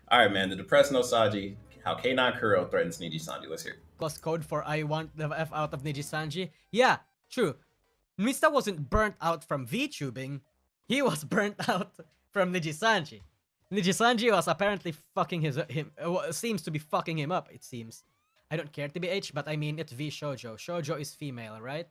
All right, man. The depressed Nosaji, how K9 Kuro threatens Nijisanji. Let's hear it. Plus code for I want the F out of Nijisanji. Yeah, true. Mista wasn't burnt out from VTubing. He was burnt out from Nijisanji. Nijisanji was apparently fucking him. Seems to be fucking him up, it seems. I don't care to be H, but I mean, it's V Shoujo. Shoujo is female, right?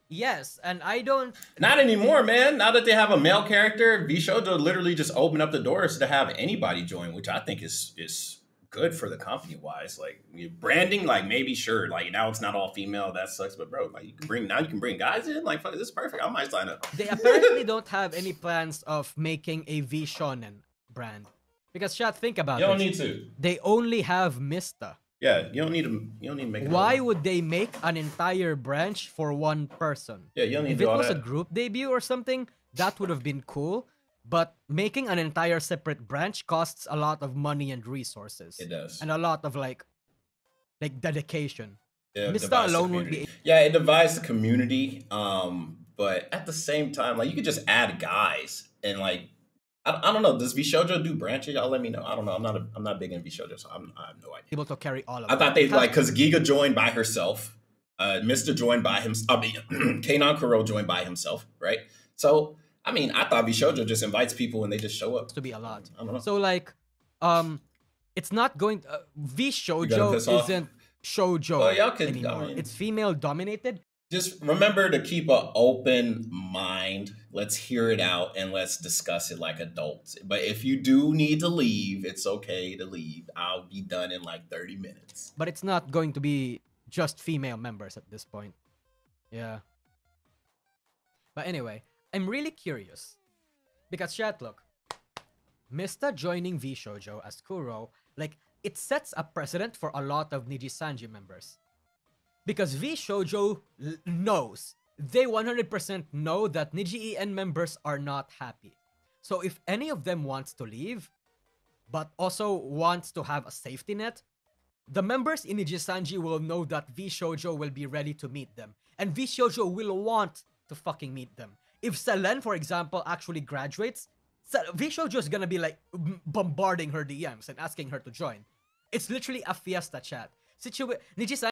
Yes, and I don't... Not anymore, man. Now that they have a male character, Vshoujo literally just opened up the doors to have anybody join, which I think is good for the company wise. Like branding, like maybe sure, like now it's not all female. That sucks, but bro, like you can bring guys in. Like fuck, this is perfect. I might sign up. They apparently don't have any plans of making a V Shonen brand because chat, think about it. You don't need to. They only have Mista. Yeah, you don't need to make it. Why would they make an entire branch for one person? Yeah, you don't need if to do it all was that. a group debut or something, that would have been cool. But making an entire separate branch costs a lot of money and resources. It does. And a lot of like dedication. Yeah, Mista alone would be... Yeah, it divides the community. But at the same time, like you could just add guys and like I don't know. Does Vshoujo do branches? Y'all let me know. I don't know. I'm not big in Vshoujo, so I have no idea. Able to carry all of I thought they like because Giga joined by herself, Mr. joined by him. I mean, K9 Kuro joined by himself, right? So I mean, I thought Vshoujo just invites people and they just show up. To be a lot. I don't know. So like, it's not going. Vshoujo isn't shoujo anymore. It's female dominated. Just remember to keep an open mind. Let's hear it out and let's discuss it like adults. But if you do need to leave, it's okay to leave. I'll be done in like 30 minutes. But it's not going to be just female members at this point. Yeah. But anyway, I'm really curious. Because chat, look. Mista joining Vshoujo as Kuro, like, it sets a precedent for a lot of Nijisanji members. Because Vshoujo knows, they 100% know that Niji-en members are not happy. So if any of them wants to leave, but also wants to have a safety net, the members in Nijisanji will know that Vshoujo will be ready to meet them. And Vshoujo will want to fucking meet them. If Selen, for example, actually graduates, Vshoujo is gonna be like bombarding her DMs and asking her to join. It's literally a fiesta chat. Nijisanji...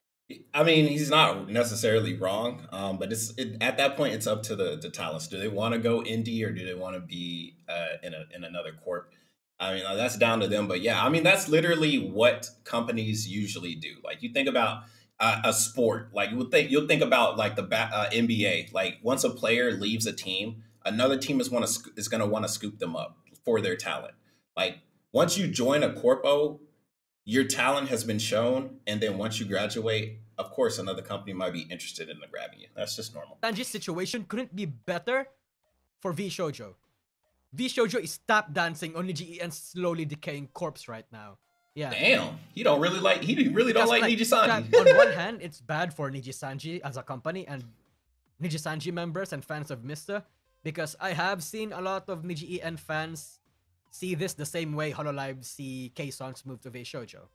I mean, he's not necessarily wrong, but at that point, it's up to the talents. Do they want to go indie or do they want to be in another corp? I mean, that's down to them. But yeah, I mean, that's literally what companies usually do. Like you think about a sport, like you'll think about like the NBA. Like once a player leaves a team, another team is going to want to scoop them up for their talent. Like once you join a corpo, your talent has been shown, and then once you graduate, of course, another company might be interested in grabbing you. That's just normal. Sanji's situation couldn't be better for Vshoujo. Vshoujo is tap dancing on Niji-en's slowly decaying corpse right now. Yeah. Damn, he really don't like Nijisanji. On one hand, it's bad for Nijisanji as a company and Nijisanji members and fans of Mista, because I have seen a lot of Niji-en fans see this the same way HoloLive see K-Son's move to Vshoujo.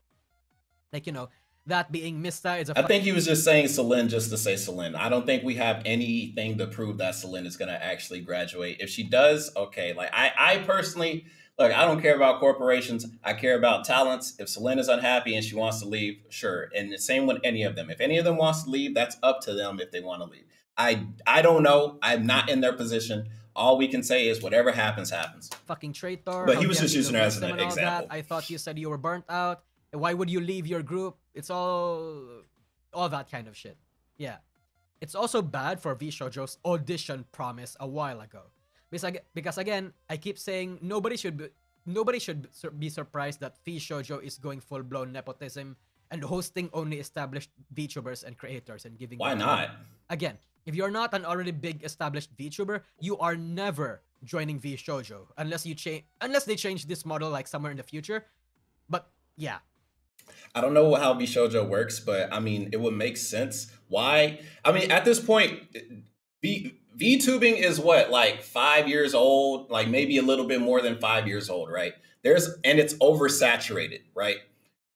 Like, you know, that being Mista is a... I think he was just saying Selen just to say Selen. I don't think we have anything to prove that Selen is going to actually graduate. If she does, okay. Like, I personally, look, I don't care about corporations. I care about talents. If Selen is unhappy and she wants to leave, sure. And the same with any of them. If any of them wants to leave, that's up to them if they want to leave. I don't know. I'm not in their position. All we can say is whatever happens, happens. Fucking traitor. But he was just using her as an example. I thought you said you were burnt out. Why would you leave your group? It's all that kind of shit. Yeah. It's also bad for Vshoujo's audition promise a while ago. Because again, I keep saying nobody should be surprised that Vshoujo is going full-blown nepotism and hosting only established VTubers and creators and giving... Why not? Again, if you're not an already big established VTuber, you are never joining Vshoujo unless they change this model like somewhere in the future. But yeah. I don't know how Vshoujo works, but I mean, it would make sense. Why? I mean, at this point, VTubing is what, like 5 years old, like maybe a little bit more than 5 years old, right? And it's oversaturated, right?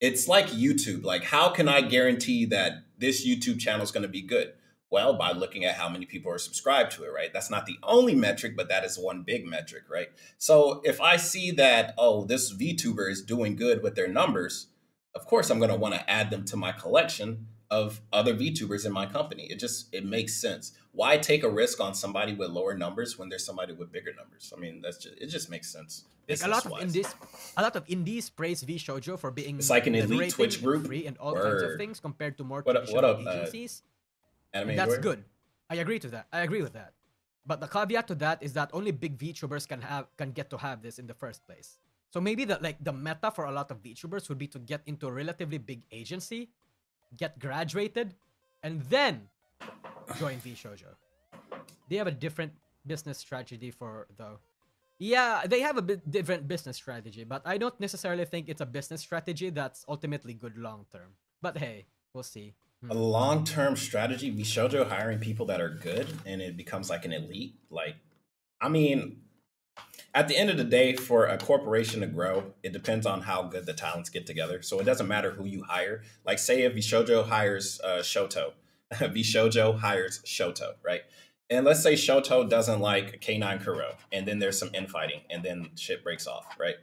It's like YouTube. Like, how can I guarantee that this YouTube channel is going to be good? Well, by looking at how many people are subscribed to it, right? That's not the only metric, but that is one big metric, right? So if I see that, oh, this VTuber is doing good with their numbers, of course I'm going to want to add them to my collection of other VTubers in my company. It makes sense. Why take a risk on somebody with lower numbers when there's somebody with bigger numbers? I mean, it just makes sense. Like a lot of indies praise VShojo for being it's like an elite liberating, Twitch group, free, and all kinds of things compared to more what traditional up, agencies. Anime That's enjoyer? good. I agree to that. I agree with that. But the caveat to that is that only big VTubers can get to have this in the first place. So maybe the meta for a lot of VTubers would be to get into a relatively big agency, get graduated, and then join VShojo. They have a different business strategy though. Yeah, they have a bit different business strategy, but I don't necessarily think it's a business strategy that's ultimately good long term. But hey, we'll see. A long-term strategy, Bishojo hiring people that are good and it becomes like an elite. Like, I mean, at the end of the day, for a corporation to grow, it depends on how good the talents get together. So it doesn't matter who you hire. Like, say if Bishojo hires Shoto, Bishojo hires Shoto, right? And let's say Shoto doesn't like K9 Kuro, and then there's some infighting, and then shit breaks off, right?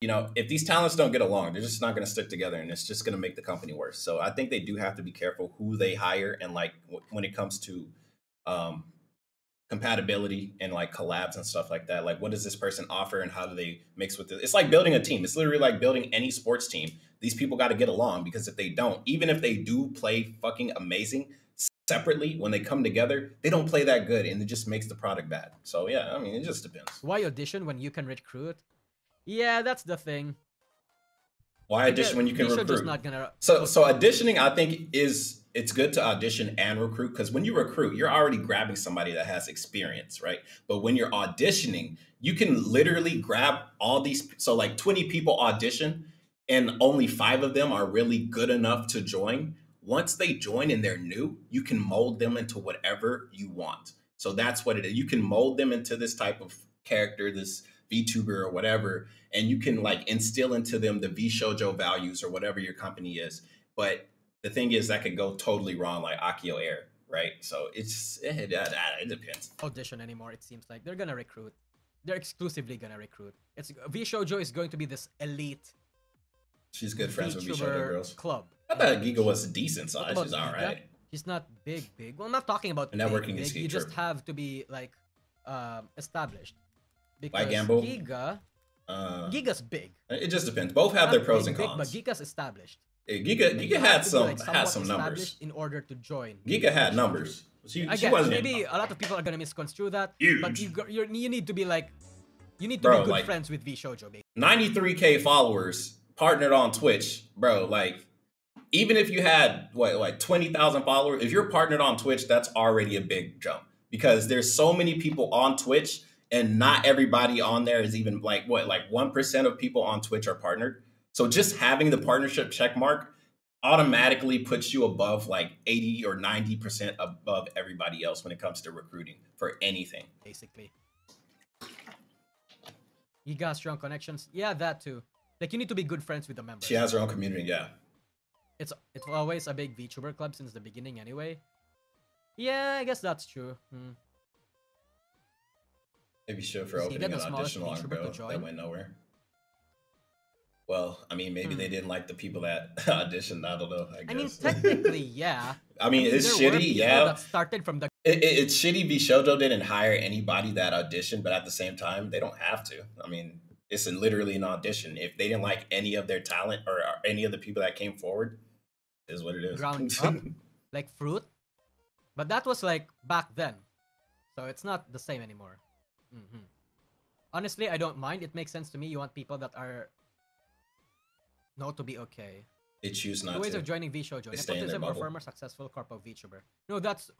You know, if these talents don't get along, they're just not going to stick together, and it's just going to make the company worse. So I think they do have to be careful who they hire, and like when it comes to um, compatibility and like collabs and stuff like that. Like, what does this person offer, and how do they mix with it? It's like building a team. It's literally like building any sports team. These people got to get along, because if they don't, even if they do play fucking amazing separately, when they come together, they don't play that good, and it just makes the product bad. So yeah, I mean, it just depends. Why audition when you can recruit? Yeah, that's the thing. Why audition when you can recruit? Not gonna... So auditioning, I think it's good to audition and recruit, because when you recruit, you're already grabbing somebody that has experience, right? But when you're auditioning, you can literally grab all these. So like 20 people audition, and only 5 of them are really good enough to join. Once they join and they're new, you can mold them into whatever you want. So that's what it is. You can mold them into this type of character, this VTuber or whatever, and you can like instill into them the VShojo values or whatever your company is. But the thing is, that could go totally wrong, like Akio Air, right? So it depends. Audition anymore, it seems like they're gonna recruit. They're exclusively gonna recruit. VShojo is going to be this elite. She's good friends with VShojo girls. Club. I thought Giga was decent size. She's all right. She's not big. Well, I'm not talking about networking big. is You just have to be like established. Because Gamble? Giga's big. It just depends. Both have their pros and cons. But Giga's established. Giga had some numbers in order to join. Giga had numbers. She wasn't. Maybe a lot of people are gonna misconstrue that. Huge. But you need to be like, you need to be good friends with VShojo. 93K followers partnered on Twitch, bro. Like, even if you had 20,000 followers, if you're partnered on Twitch, that's already a big jump, because there's so many people on Twitch, and not everybody on there is even like 1% of people on Twitch are partnered. So just having the partnership check mark automatically puts you above like 80 or 90% above everybody else when it comes to recruiting for anything. Basically. You got strong connections. Yeah, that too. Like, you need to be good friends with the members. She has her own community, yeah. It's always a big VTuber club since the beginning anyway. Yeah, I guess that's true. Maybe show for opening an audition long ago that went nowhere. Well, I mean, maybe they didn't like the people that auditioned. I don't know. I mean, technically, yeah. I mean, it's shitty, yeah. That started from the... It's shitty VShojo didn't hire anybody that auditioned, but at the same time, they don't have to. I mean, it's literally an audition. If they didn't like any of their talent or any of the people that came forward, it is what it is. Ground up, like fruit. But that was like back then. So it's not the same anymore. Honestly, I don't mind. It makes sense to me. You want people that are to be okay. They choose not to. The ways of joining VShojo. Nepotism or former successful corpo VTuber. No, that's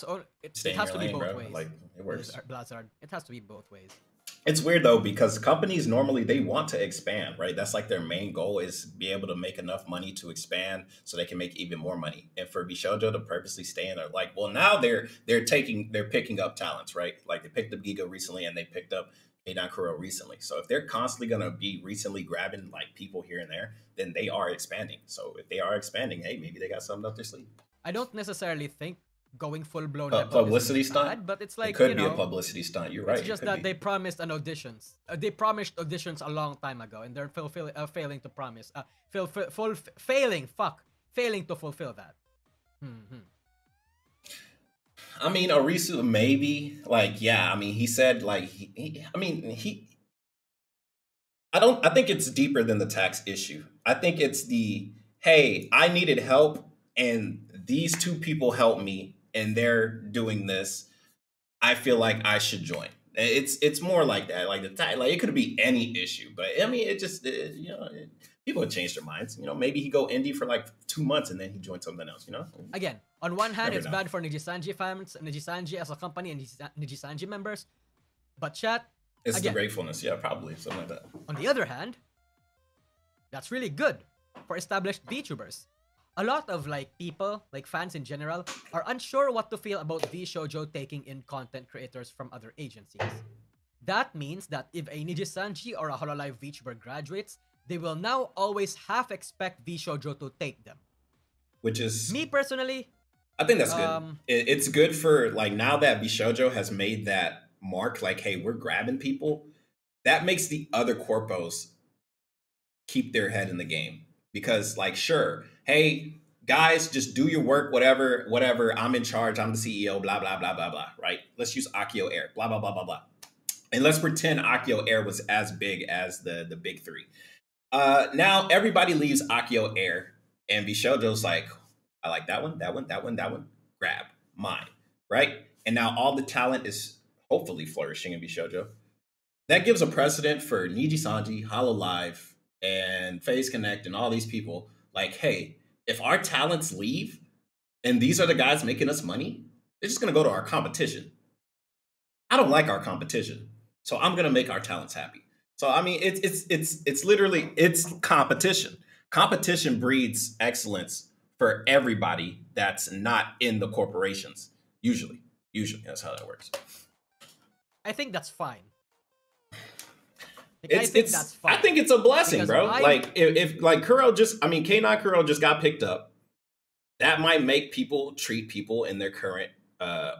all. It has to be both ways. Like, it works. Blizzard. It has to be both ways. It's weird though, because companies normally, they want to expand, right? That's like their main goal, is be able to make enough money to expand so they can make even more money. And for VShojo to purposely stay in, they're like, well, now they're picking up talents, right? Like, they picked up Giga recently, and they picked up K9 Kuro recently. So if they're constantly gonna be recently grabbing like people here and there, then they are expanding. So if they are expanding, hey, maybe they got something up their sleeve. I don't necessarily think going full blown nepotism Publicity is stunt. bad, but it's It like, could be a publicity stunt. You're right. it's just that they promised an auditions. They promised auditions a long time ago, and they're failing to promise. Failing to fulfill that. I mean, Arisu maybe like yeah. I mean, he said like I think it's deeper than the tax issue. I think it's the hey, I needed help, and these two people helped me, and they're doing this. I feel like I should join. It's more like that. Like like it could be any issue, but I mean, it just people have changed their minds. You know, maybe he go indie for like 2 months and then he joins something else. You know, again, on one hand, Never it's know. bad for Nijisanji fans, Nijisanji as a company, and Nijisanji members. But chat, it's again, the gratefulness. Yeah, probably something like that. on the other hand, that's really good for established VTubers. A lot of like people, like fans in general, are unsure what to feel about VShojo taking in content creators from other agencies. That means that if a Nijisanji or a Hololive VTuber graduates, they will now always half expect VShojo to take them. Which is Me personally, I think that's good. It's good for like now that Bishojo has made that mark, like, hey, we're grabbing people. That makes the other corpos keep their head in the game because, like, sure, hey guys, just do your work, whatever. I'm in charge. I'm the CEO. Blah blah blah blah blah. Right? Let's use Akio Air. Blah blah blah blah blah. And let's pretend Akio Air was as big as the big three. Now everybody leaves Akio Air, and Bishojo's like, I like that one, that one, that one, that one. Grab mine, right? And now all the talent is hopefully flourishing in Bishojo. That gives a precedent for Nijisanji, Hololive, and Phase Connect, and all these people. Like, hey, if our talents leave, and these are the guys making us money, they're just gonna go to our competition. I don't like our competition, so I'm gonna make our talents happy. So I mean, it's literally it's competition. Competition breeds excellence for everybody that's not in the corporations. Usually that's how that works. I think that's fine. I think it's a blessing, bro. Like if like Kuro K9 Kuro just got picked up, that might make people treat people in their current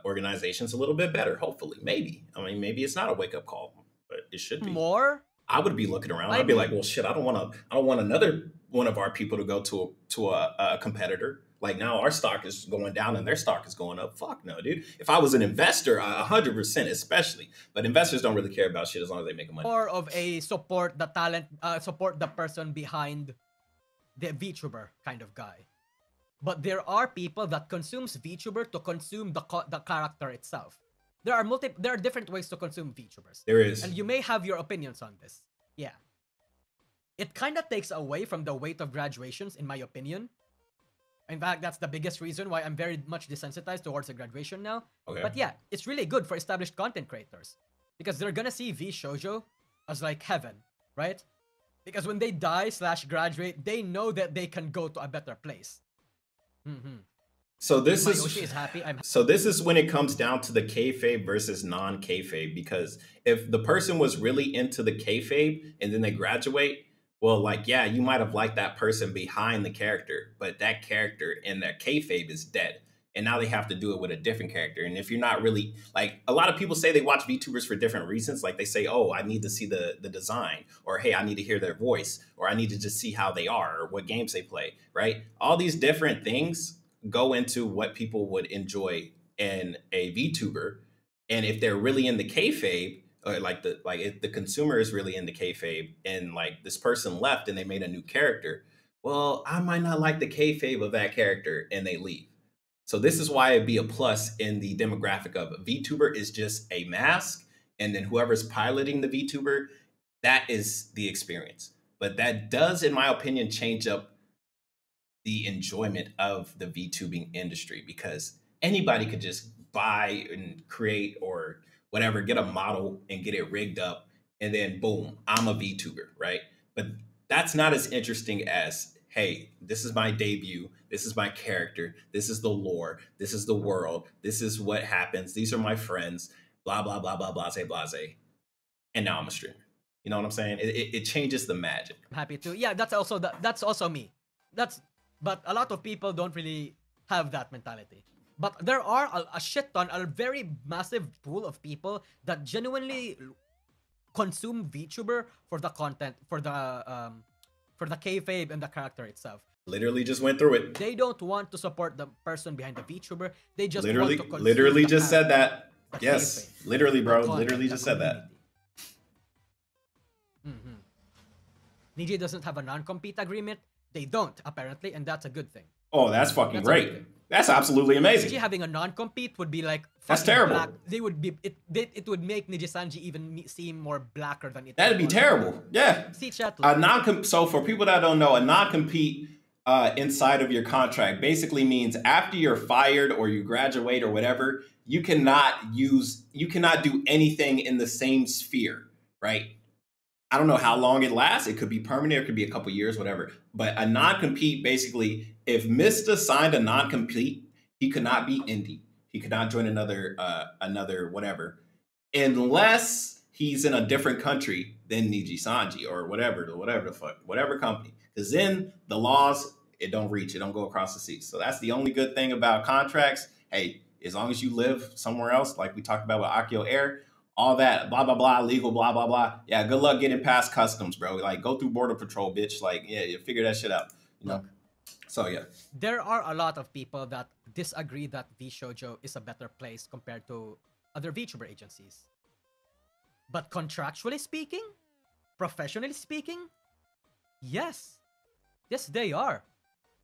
organizations a little bit better. Hopefully, maybe. I mean, maybe it's not a wake up call, but it should be. More. I would be looking around. I'd be like, well, shit. I don't want another one of our people to go to a competitor. Like now, our stock is going down and their stock is going up. Fuck no, dude. If I was an investor, 100%, especially. But investors don't really care about shit as long as they make money. More of a support the talent, support the person behind the VTuber kind of guy. But there are people that consumes VTuber to consume the character itself. There are different ways to consume VTubers. There is. And you may have your opinions on this. Yeah. It kind of takes away from the weight of graduations, in my opinion. In fact, that's the biggest reason why I'm very much desensitized towards a graduation now. Okay. But yeah, it's really good for established content creators. Because they're gonna see VShojo as like heaven, right? Because when they die/graduate, they know that they can go to a better place. So this Mayoshi is happy. So this is when it comes down to the kayfabe versus non-kayfabe. Because if the person was really into the kayfabe and then they graduate, well, like yeah, you might have liked that person behind the character, but that character in their kayfabe is dead, and now they have to do it with a different character. And if you're not really like, a lot of people say they watch VTubers for different reasons. Like they say, oh, I need to see the design, or hey, I need to hear their voice, or I need to just see how they are or what games they play. Right? All these different things go into what people would enjoy in a VTuber. And if they're really in the kayfabe, or if the consumer is really in the kayfabe, and like this person left and they made a new character, well, I might not like the kayfabe of that character, and they leave. So this is why it'd be a plus in the demographic of a VTuber is just a mask, and then whoever's piloting the VTuber, that is the experience. But that does, in my opinion, change up the enjoyment of the VTubing industry, because anybody could just buy and create or whatever, get a model and get it rigged up, and then boom, I'm a VTuber, right? But that's not as interesting as, hey, this is my debut, this is my character, this is the lore, this is the world, this is what happens, these are my friends, blah, blah, blah, blah, blase, blase. And now I'm a streamer. You know what I'm saying? It changes the magic. I'm happy to. Yeah, that's also me. But a lot of people don't really have that mentality. But there are a shit ton, a very massive pool of people that genuinely consume VTuber for the content, for the kayfabe and the character itself. Literally just went through it. They don't want to support the person behind the VTuber. They just want to consume literally the just said character, that. the Yes, kayfabe, literally, bro. the content, Literally the just said that. community. Niji doesn't have a non-compete agreement. They don't, apparently, and that's a good thing. Oh, that's fucking great. That's absolutely amazing. Niji having a non-compete would be like that's terrible. Black. They would be it would make Nijisanji even seem more blacker than it. That'd be terrible. Yeah. See chat. So for people that don't know, a non-compete inside of your contract basically means after you're fired or you graduate or whatever, you cannot do anything in the same sphere, right? I don't know how long it lasts. It could be permanent. It could be a couple years, whatever. But a non-compete, basically, if Mista signed a non-compete, he could not be indie. He could not join another whatever, unless he's in a different country than Nijisanji or whatever the fuck, whatever company. Because then the laws, it don't go across the seas. So that's the only good thing about contracts. Hey, as long as you live somewhere else, like we talked about with Akio Air, all that, blah, blah, blah, legal, blah, blah, blah. Yeah, good luck getting past customs, bro. Like, go through Border Patrol, bitch. Like, yeah, you figure that shit out, you know? So, yeah. There are a lot of people that disagree that VShojo is a better place compared to other VTuber agencies. But contractually speaking, professionally speaking, yes. Yes, they are.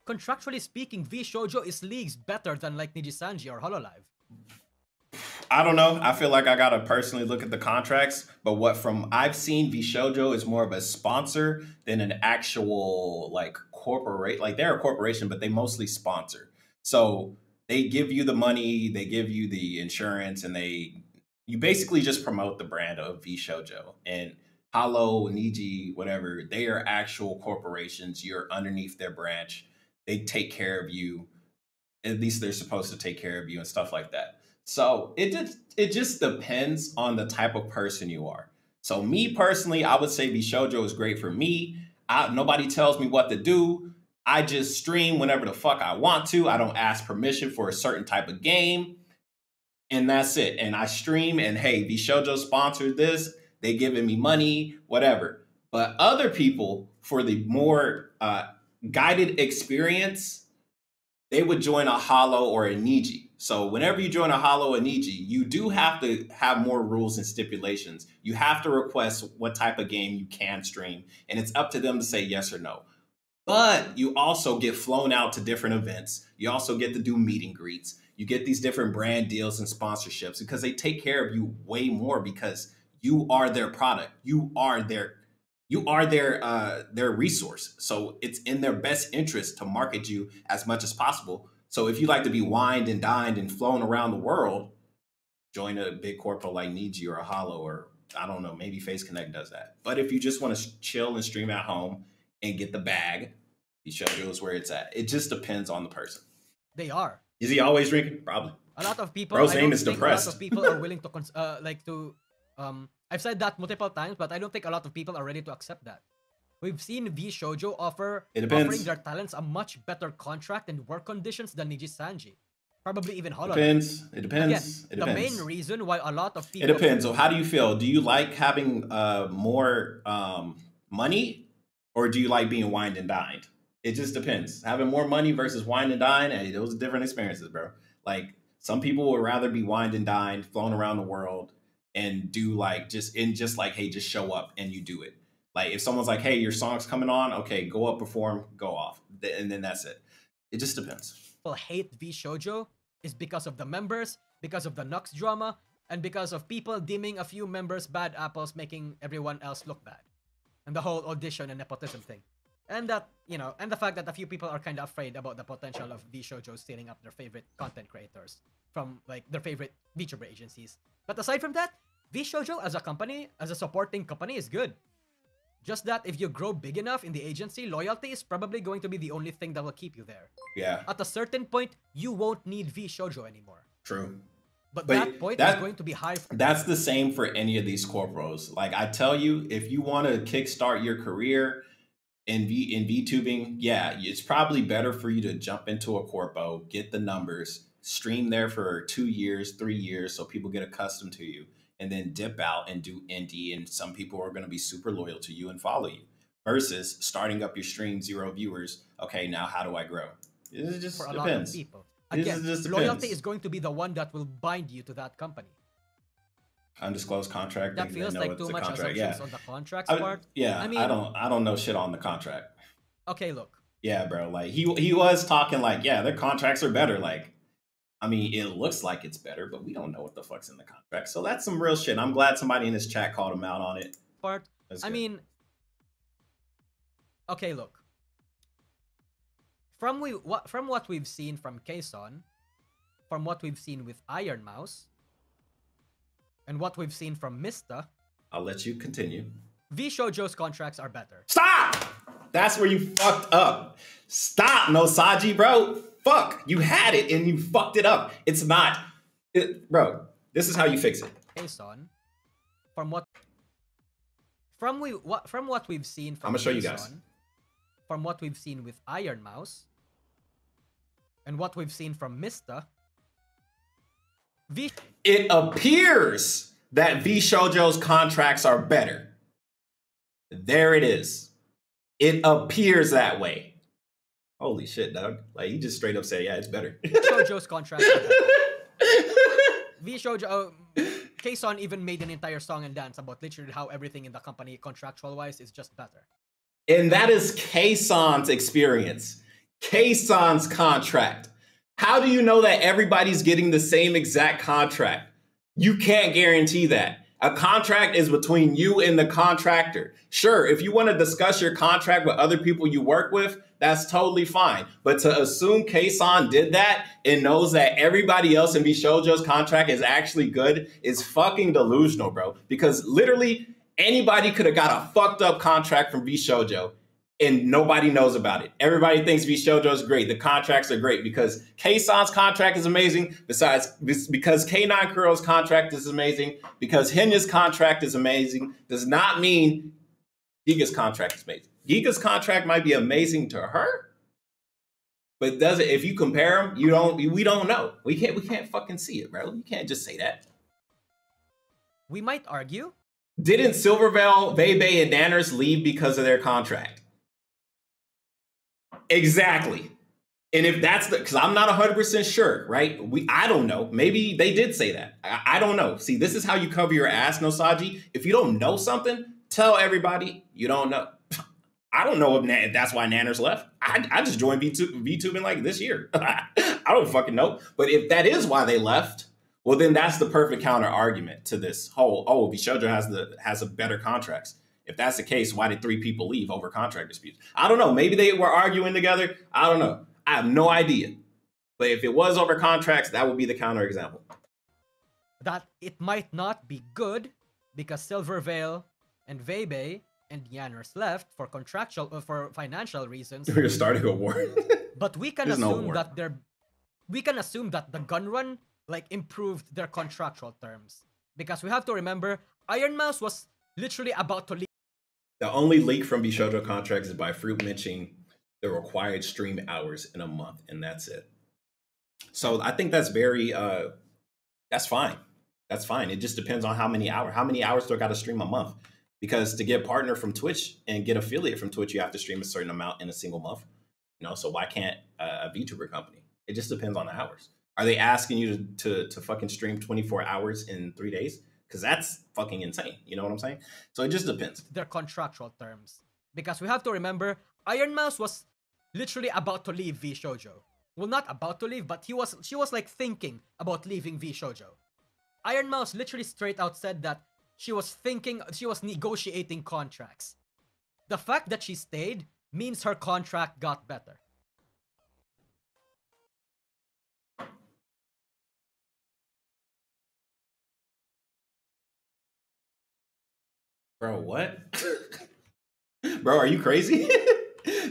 Contractually speaking, VShojo is leagues better than like Nijisanji or Hololive. I don't know. I feel like I gotta personally look at the contracts, but what from I've seen, VShojo is more of a sponsor than an actual like corporate. Like they're a corporation, but they mostly sponsor. So they give you the money, they give you the insurance, and you basically just promote the brand of VShojo. And Hollow, Niji, whatever, they are actual corporations. You're underneath their branch. They take care of you. At least they're supposed to take care of you and stuff like that. So it just depends on the type of person you are. So me personally, I would say VShojo is great for me. Nobody tells me what to do. I just stream whenever the fuck I want to. I don't ask permission for a certain type of game. And that's it. And I stream and hey, VShojo sponsored this. They giving me money, whatever. But other people, for the more guided experience, they would join a Hollow or a Niji. So whenever you join a Hollow or Niji, you do have to have more rules and stipulations. You have to request what type of game you can stream, and it's up to them to say yes or no. But you also get flown out to different events. You also get to do meet and greets. You get these different brand deals and sponsorships because they take care of you way more because you are their product. You are their resource. So it's in their best interest to market you as much as possible. So if you like to be wined and dined and flown around the world, join a big corpo like Niji or a Hollow, or I don't know, maybe Face Connect does that. But if you just want to chill and stream at home and get the bag, VShojo is where it's at. It just depends on the person. They are. Is he always drinking? Probably. A lot of people. Bro's name is depressed. A lot of people are willing to I've said that multiple times, but I don't think a lot of people are ready to accept that. We've seen VShojo offering their talents a much better contract and work conditions than Nijisanji. Probably even Hololive. It depends. Again, the main reason why a lot of people... It depends. So how do you feel? Do you like having more money, or do you like being wined and dined? It just depends. Having more money versus wine and dine, hey, those are different experiences, bro. Like, some people would rather be wined and dined, flown around the world, and do like, hey, just show up and you do it. Like, if someone's like, hey, your song's coming on, okay, go up, perform, go off. And then that's it. It just depends. People hate VShojo is because of the members, because of the Nux drama, and because of people deeming a few members bad apples, making everyone else look bad. And the whole audition and nepotism thing. And that, and the fact that a few people are kind of afraid about the potential of VShojo stealing up their favorite content creators from, like, their favorite VTuber agencies. But aside from that, VShojo as a company, as a supporting company, is good. Just that if you grow big enough in the agency, loyalty is probably going to be the only thing that will keep you there. Yeah. At a certain point, you won't need VShojo anymore. True. But that point is going to be high. That's the same for any of these corpos. Like, I tell you, if you want to kickstart your career in VTubing, yeah, it's probably better for you to jump into a corpo, get the numbers, stream there for 2 years, 3 years, so people get accustomed to you, and then dip out and do indie, and some people are going to be super loyal to you and follow you. Versus starting up your stream, 0 viewers. Okay, now how do I grow? It just for a depends. lot of people. Again, loyalty is going to be the one that will bind you to that company. Undisclosed contract. That feels like too much assumptions on the contracts part. Yeah, I mean, I don't know shit on the contract. Okay, look. Yeah, bro. Like he was talking like, yeah, their contracts are better. Like, I mean, it looks like it's better, but we don't know what the fuck's in the contract. So that's some real shit. I'm glad somebody in this chat called him out on it. I mean, okay, look. From what we've seen from Kason, from what we've seen with Iron Mouse, and what we've seen from Mista, I'll let you continue. VShojo's contracts are better. Stop! That's where you fucked up. Stop, Nijisanji, bro. Fuck. You had it and you fucked it up. It's not. Bro, this is how you fix it. Kason, from what we've seen from I'm gonna show you guys. From what we've seen with Iron Mouse, and what we've seen from Mista, it appears that VShojo's contracts are better. There it is. It appears that way. Holy shit, dog. Like, he just straight up said, yeah, it's better. VShojo's contracts are better. VShojo, Kason even made an entire song and dance about literally how everything in the company contractual-wise is just better. And that is Kason's experience. Kason's contract. How do you know that everybody's getting the same exact contract? You can't guarantee that. A contract is between you and the contractor. Sure, if you want to discuss your contract with other people you work with, that's totally fine. But to assume Kason did that and knows that everybody else in VShojo's contract is actually good is fucking delusional, bro. Because literally anybody could have got a fucked up contract from VShojo and nobody knows about it. Everybody thinks VShojo is great. The contracts are great because Kason's contract is amazing. Because K9 Kuro's contract is amazing. Because Henya's contract is amazing. Does not mean Giga's contract is amazing. Giga's contract might be amazing to her, but does it? If you compare them, we don't know. We can't fucking see it, bro. You can't just say that. We might argue. Didn't Silverveil, Bebe, and Nanners leave because of their contract? Exactly. And if that's because I'm not 100% sure, right? I don't know. Maybe they did say that. I don't know. See, this is how you cover your ass, Nijisanji. If you don't know something, tell everybody you don't know. I don't know if that's why Nanners left. I just joined VTubing like this year. I don't fucking know. But if that is why they left, well, then that's the perfect counter argument to this whole, oh, VShojo has a better contracts. If that's the case, why did 3 people leave over contract disputes? I don't know. Maybe they were arguing together. I don't know. I have no idea. But if it was over contracts, that would be the counter example. That it might not be good because Silverveil and Vebe and Yanners left for for financial reasons. We're starting a war. But we can assume that the gun run like improved their contractual terms. Because we have to remember, Iron Mouse was literally about to leave. The only leak from VShojo contracts is by Fruit mentioning the required stream hours in a month, and that's it. So I think that's very, that's fine. That's fine. It just depends on how many hours do I got to stream a month? Because to get partner from Twitch and get affiliate from Twitch, you have to stream a certain amount in a single month. You know, so why can't a VTuber company? It just depends on the hours. Are they asking you to fucking stream 24 hours in 3 days? Because that's fucking insane. You know what I'm saying? So it just depends. Their contractual terms. Because we have to remember, Iron Mouse was literally about to leave VShojo. Well, not about to leave, but she was like thinking about leaving VShojo. Iron Mouse literally straight out said that she was negotiating contracts. The fact that she stayed means her contract got better. Bro, what? Bro, are you crazy?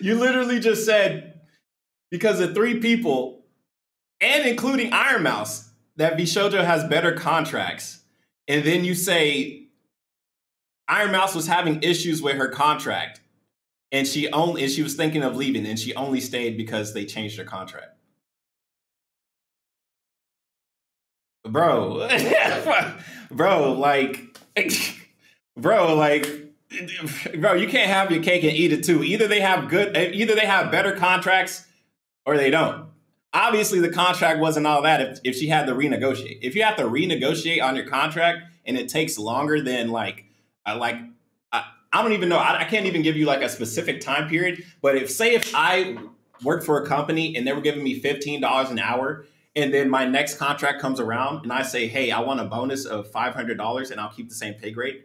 You literally just said because of 3 people, and including Iron Mouse, that VShojo has better contracts. And then you say Iron Mouse was having issues with her contract, and she was thinking of leaving, and she only stayed because they changed her contract. bro, bro, like, bro, like, bro, you can't have your cake and eat it too. Either they have better contracts or they don't. Obviously, the contract wasn't all that if she had to renegotiate. If you have to renegotiate on your contract and it takes longer than I don't even know. I can't even give you like a specific time period. But if I worked for a company and they were giving me $15 an hour, and then my next contract comes around and I say, hey, I want a bonus of $500 and I'll keep the same pay grade.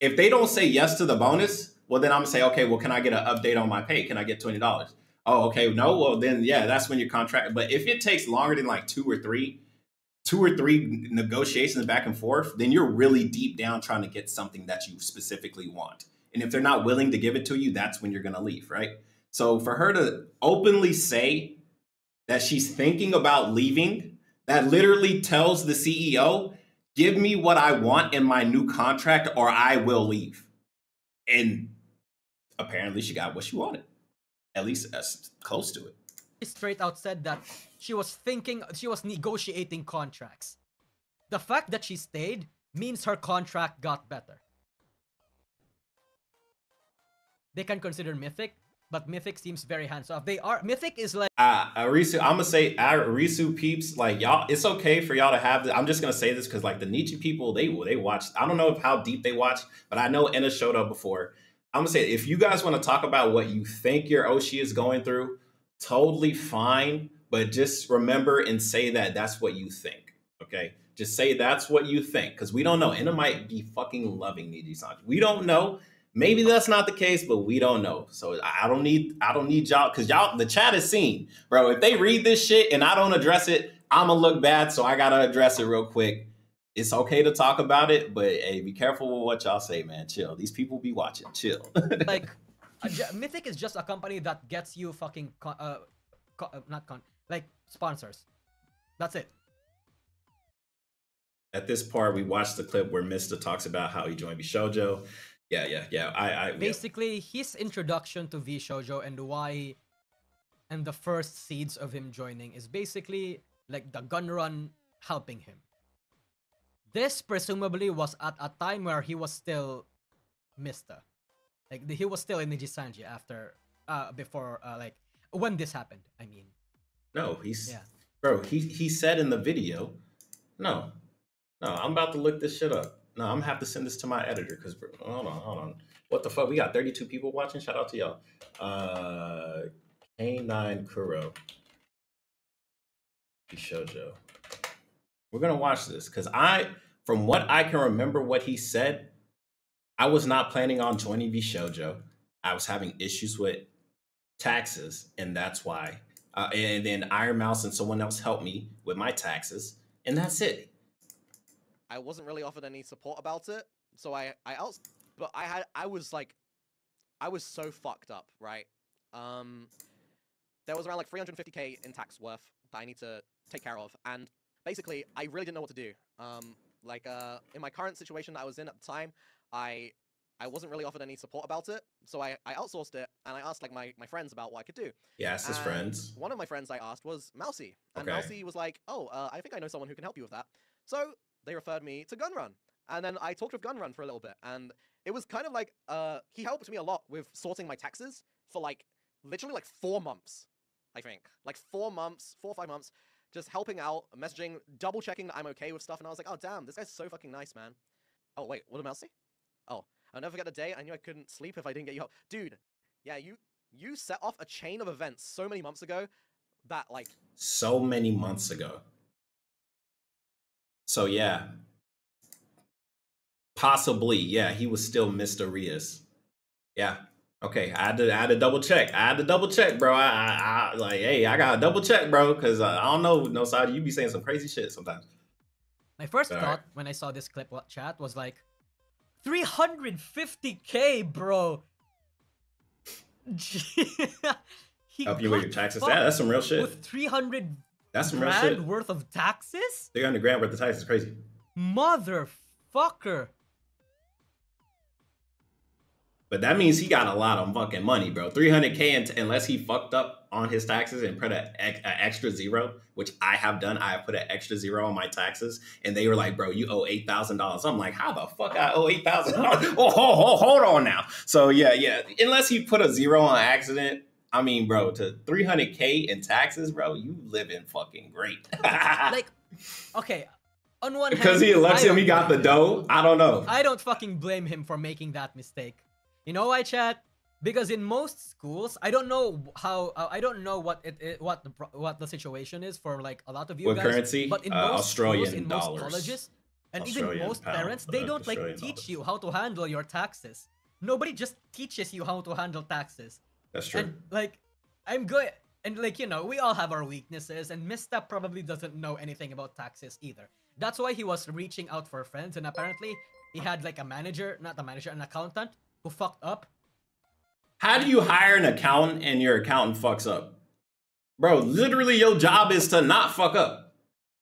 If they don't say yes to the bonus, well, then I'm gonna say, okay, well, can I get an update on my pay? Can I get $20? Oh, okay, no, well, then yeah, that's when your contract. But if it takes longer than like two or three negotiations back and forth, then you're really deep down trying to get something that you specifically want. And if they're not willing to give it to you, that's when you're gonna leave, right? So for her to openly say that she's thinking about leaving, that literally tells the CEO, give me what I want in my new contract or I will leave. And apparently she got what she wanted, at least as close to it. She straight out said that she was negotiating contracts. The fact that she stayed means her contract got better. They can consider Mythic, but Mythic seems very hands-off. Mythic is like Arisu, I'm gonna say Arisu peeps, like y'all, it's okay for y'all to have this. I'm just gonna say this because like the Nietzsche people, they watch. I don't know how deep they watch, but I know Enna showed up before. I'm gonna say if you guys want to talk about what you think your Oshi is going through, totally fine. But just remember and say that that's what you think. Okay, just say that's what you think because we don't know. Enna might be fucking loving Nijisanji. We don't know. Maybe that's not the case, but we don't know. So I don't need y'all because y'all the chat is seen, bro. If they read this shit and I don't address it, I'ma look bad. So I gotta address it real quick. It's okay to talk about it, but hey, be careful with what y'all say, man. Chill. These people be watching. Chill. Like Mythic is just a company that gets you fucking like sponsors. That's it. At this part, we watched the clip where Mista talks about how he joined Bishoujo. Yeah. Basically, his introduction to V Shoujo and why, and the first seeds of him joining is basically like the gun run helping him. This presumably was at a time where he was still Mista. Like he was still in Nijisanji after, before, like when this happened. I mean, no, bro. He said in the video, no, I'm about to look this shit up. No, I'm gonna have to send this to my editor because hold on. What the fuck? We got 32 people watching. Shout out to y'all. K9 Kuro. Shoujo. We're gonna watch this because from what I can remember what he said, I was not planning on joining Bishoujo. I was having issues with taxes, and that's why. And then Iron Mouse and someone else helped me with my taxes, and that's it. I wasn't really offered any support about it, so I was so fucked up, right? There was around like 350k in tax worth that I need to take care of, and basically I really didn't know what to do. In my current situation that I was in at the time, I wasn't really offered any support about it, so I outsourced it, and I asked like my friends about what I could do. He asked his friends. One of my friends I asked was Mousy, and okay. Mousy was like, oh, I think I know someone who can help you with that. So they referred me to Gunrun, and then I talked with Gunrun for a little bit, and it was kind of like, he helped me a lot with sorting my taxes for like, literally like 4 months, I think. Like 4 or 5 months, just helping out, messaging, double checking that I'm okay with stuff, and I was like, oh damn, this guy's so fucking nice, man. Oh wait, what did Mel say? Oh, I'll never forget the day I knew I couldn't sleep if I didn't get you help. Dude, yeah, you set off a chain of events so many months ago that like... So many months ago. So yeah, possibly, yeah, he was still mysterious. Yeah, okay, I had to double check. Bro. I like, hey, I gotta double check, bro, because I don't know, no side, you be saying some crazy shit sometimes. My first thought when I saw this clip chat was like, 350k, bro. Help you with your taxes. Yeah, that's some real shit. With 300 that's some real shit. worth of taxes? 300 grand worth of taxes is crazy. Motherfucker. But that means he got a lot of fucking money, bro. 300K unless he fucked up on his taxes and put an extra zero, which I have done. I have put an extra zero on my taxes, and they were like, "Bro, you owe $8,000." I'm like, "How the fuck I owe $8,000?" Oh, hold on now. So yeah. Unless he put a zero on accident, I mean, bro, to 300K in taxes, bro, you living fucking great. Like, okay. On one hand, because he elects him, he got the dough. I don't know. I don't fucking blame him for making that mistake. You know why, chat? Because in most schools, I don't know how, I don't know what what the situation is for like a lot of you what guys. currency? But in most Australian schools, in dollars. most colleges, and Australian even most pound, parents, they don't like Australian teach dollars. you how to handle your taxes. Nobody just teaches you how to handle taxes. That's true. And like, I'm good. And like, you know, we all have our weaknesses, and Mista probably doesn't know anything about taxes either. That's why he was reaching out for friends, and apparently he had like a manager, not a manager, an accountant who fucked up. How do you hire an accountant and your accountant fucks up? Bro, literally your job is to not fuck up.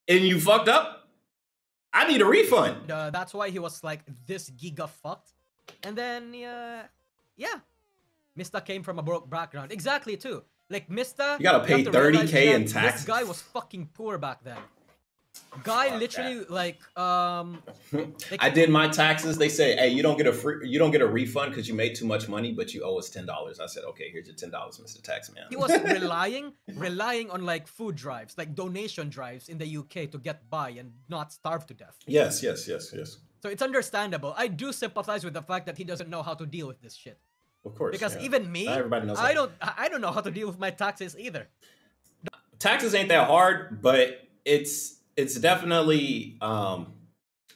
And you fucked up? I need a refund. That's why he was like this giga fucked. And then, yeah. Mista came from a broke background. Exactly, too. Like, Mista... You gotta pay 30K in taxes. This guy was fucking poor back then. Guy literally like I did my taxes. They say, "Hey, you don't get a refund because you made too much money, but you owe us $10." I said, "Okay, here's your $10, Mr. Taxman." He was relying on like food drives, like donation drives in the UK to get by and not starve to death. Yes. So it's understandable. I do sympathize with the fact that he doesn't know how to deal with this shit. Of course. Because yeah. even me, everybody knows I don't know how to deal with my taxes either. Taxes ain't that hard, but it's definitely a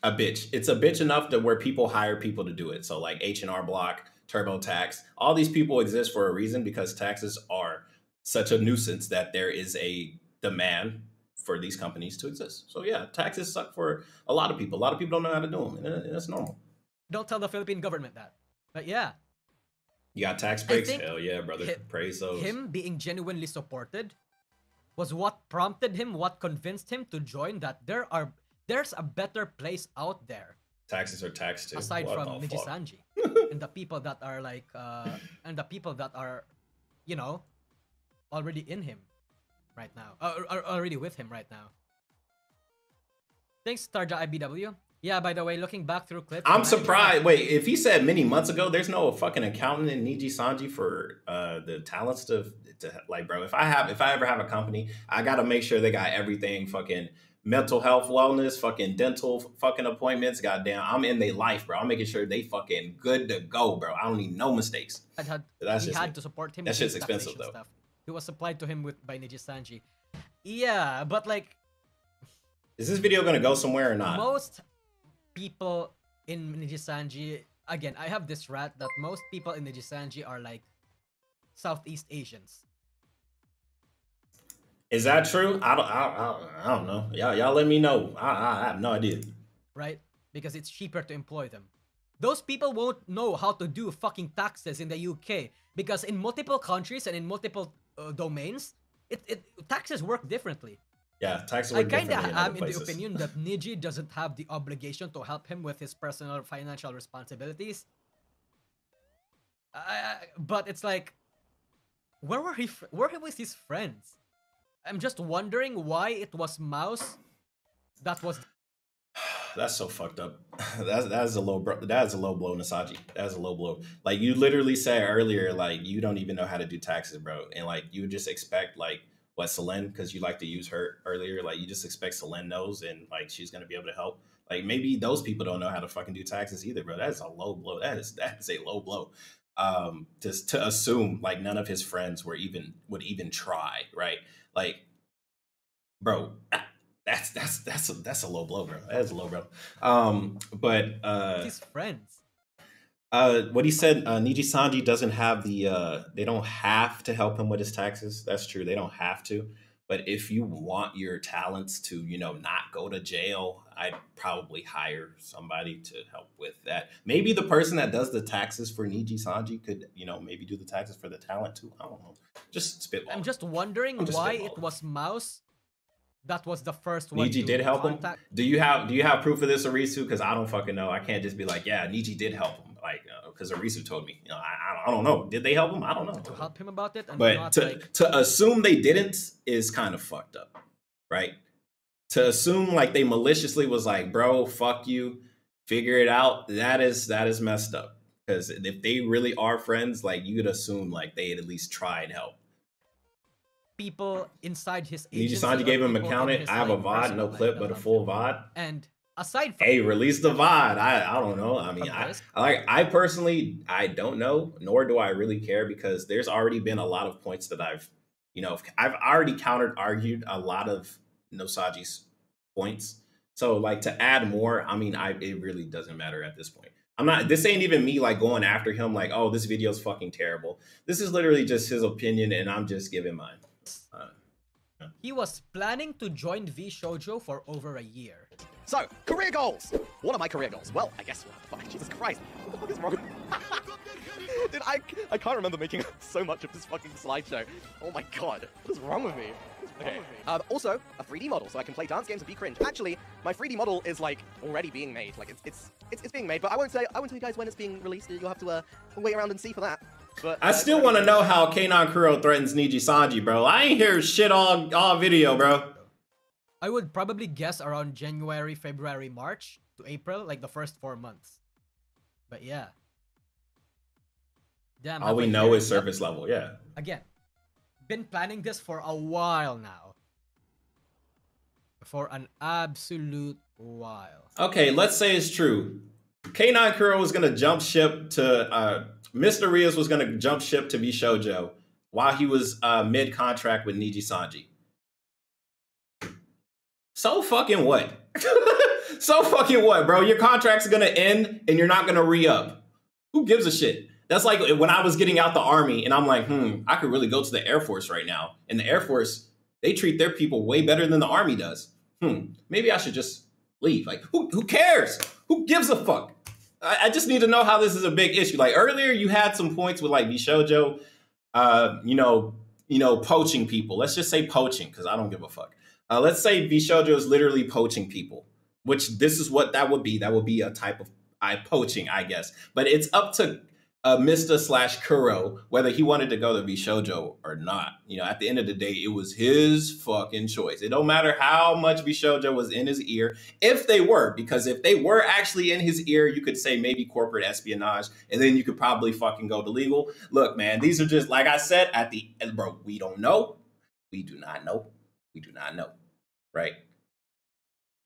bitch. It's a bitch enough to where people hire people to do it. So like H&R Block, TurboTax, all these people exist for a reason because taxes are such a nuisance that there is a demand for these companies to exist. So yeah, taxes suck for a lot of people. A lot of people don't know how to do them, and that's normal. Don't tell the Philippine government that. But yeah. You got tax breaks? Hell yeah, brother. Praise those. Him being genuinely supported was what prompted him, what convinced him to join that there's a better place out there. Taxes are taxed too. Aside from Nijisanji. And the people that are like, and the people that are, you know, already in him right now. Are already with him right now. Thanks, Tarja IBW. Yeah, by the way, looking back through clips... I'm surprised. Wait, if he said many months ago, there's no fucking accountant in Nijisanji for the talents to like, bro, if I ever have a company, I got to make sure they got everything fucking mental health, wellness, fucking dental fucking appointments. Goddamn, I'm in their life, bro. I'm making sure they fucking good to go, bro. I don't need no mistakes. He had to support him. That shit's expensive, though. Stuff. It was supplied to him by Nijisanji. Yeah, but like... Is this video going to go somewhere or not? Most people in Nijisanji, again, I have this rat that most people in Nijisanji are like Southeast Asians. Is that true? I don't know. Y'all let me know. I have no idea. Right? Because it's cheaper to employ them. Those people won't know how to do fucking taxes in the UK because in multiple countries and in multiple domains, taxes work differently. Yeah, taxes work differently. I kind of am in the opinion that Niji doesn't have the obligation to help him with his personal financial responsibilities. But it's like, where was his friends? I'm just wondering why it was Mouse that was... That's so fucked up. That's a low blow, Nisaji. That's a low blow. Like, you literally said earlier, like, you don't even know how to do taxes, bro. And, like, you just expect, like, what, Selene, because you like to use her earlier, like, you just expect Selene knows and, like, she's going to be able to help. Like, maybe those people don't know how to fucking do taxes either, bro. That is a low blow. That is a low blow. Just to assume, like, none of his friends would even try, right? Like, bro, that's a low blow, bro. That is a low blow. But his friends. What he said, Nijisanji doesn't have the they don't have to help him with his taxes. That's true. They don't have to. But if you want your talents to, you know, not go to jail, I'd probably hire somebody to help with that. Maybe the person that does the taxes for Nijisanji could, you know, maybe do the taxes for the talent too. I don't know. Just spitball. I'm just wondering why it was Mouse that was the first one. Niji did help him. Do you have proof of this, Arisu? Because I don't fucking know. I can't just be like, yeah, Niji did help him. like, because Arisu told me, I don't know. Did they help him? I don't know. To help him about it, and But not to assume they didn't is kind of fucked up, right? To assume like they maliciously was like, bro, fuck you, figure it out. That is messed up. Because if they really are friends, like you could assume like they at least tried help. people inside his agency. Nijisanji gave him a counted. I have a VOD, no clip, but a full VOD. And aside from hey, release the VOD. I don't know. I mean, I personally I don't know, nor do I really care because there's already been a lot of points that I've already argued a lot of Nosaji's points. So like to add more, I mean, it really doesn't matter at this point. This ain't even me like going after him like, oh, this video's fucking terrible. This is literally just his opinion and I'm just giving mine. He was planning to join Vshoujo for over a year. So, career goals! What are my career goals? Well, I guess Jesus Christ. What the fuck is wrong? Dude, I can't remember making so much of this fucking slideshow. Oh my god. What is wrong with me? Okay. Also, a 3D model, so I can play dance games and be cringe. Actually, my 3D model is like already being made. Like it's being made, but I won't tell you guys when it's being released. You'll have to wait around and see for that. But I still want to know how Keinon Kuro threatens Nijisanji, bro. I ain't hear shit all video, bro. I would probably guess around January, February, March to April, like the first 4 months. But yeah. Damn. All we know is surface level, yeah. Again, been planning this for a while now. For an absolute while. Okay, let's say it's true. Keinon Kuro was gonna jump ship to Mr. Rios was gonna jump ship to Vshoujo while he was mid-contract with Nijisanji. So fucking what? So fucking what, bro? Your contract's gonna end and you're not gonna re-up. Who gives a shit? That's like when I was getting out the army and I'm like, I could really go to the Air Force right now. And the Air Force, they treat their people way better than the army does. Maybe I should just leave. Like, who cares? Who gives a fuck? I just need to know how this is a big issue. Like earlier, you had some points with like Vshoujo, poaching people. Let's just say poaching because I don't give a fuck. Let's say Vshoujo is literally poaching people, which this is what that would be. That would be a type of poaching, I guess. But it's up to Mr. /Kuro whether he wanted to go to Vshoujo or not. At the end of the day, it was his fucking choice. It don't matter how much Vshoujo was in his ear, if they were, because if they were actually in his ear, you could say maybe corporate espionage, and then you could probably fucking go to legal. Look, man, these are just, like I said, at the end, bro, we don't know. We do not know. We do not know, right?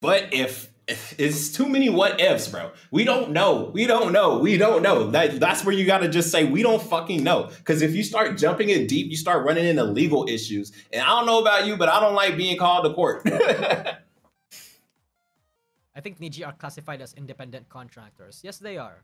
But if it's too many what ifs, bro. We don't know. We don't know. We don't know. That's where you got to just say, we don't fucking know. Because if you start jumping in deep, you start running into legal issues. And I don't know about you, but I don't like being called to court. I think Niji are classified as independent contractors. Yes, they are.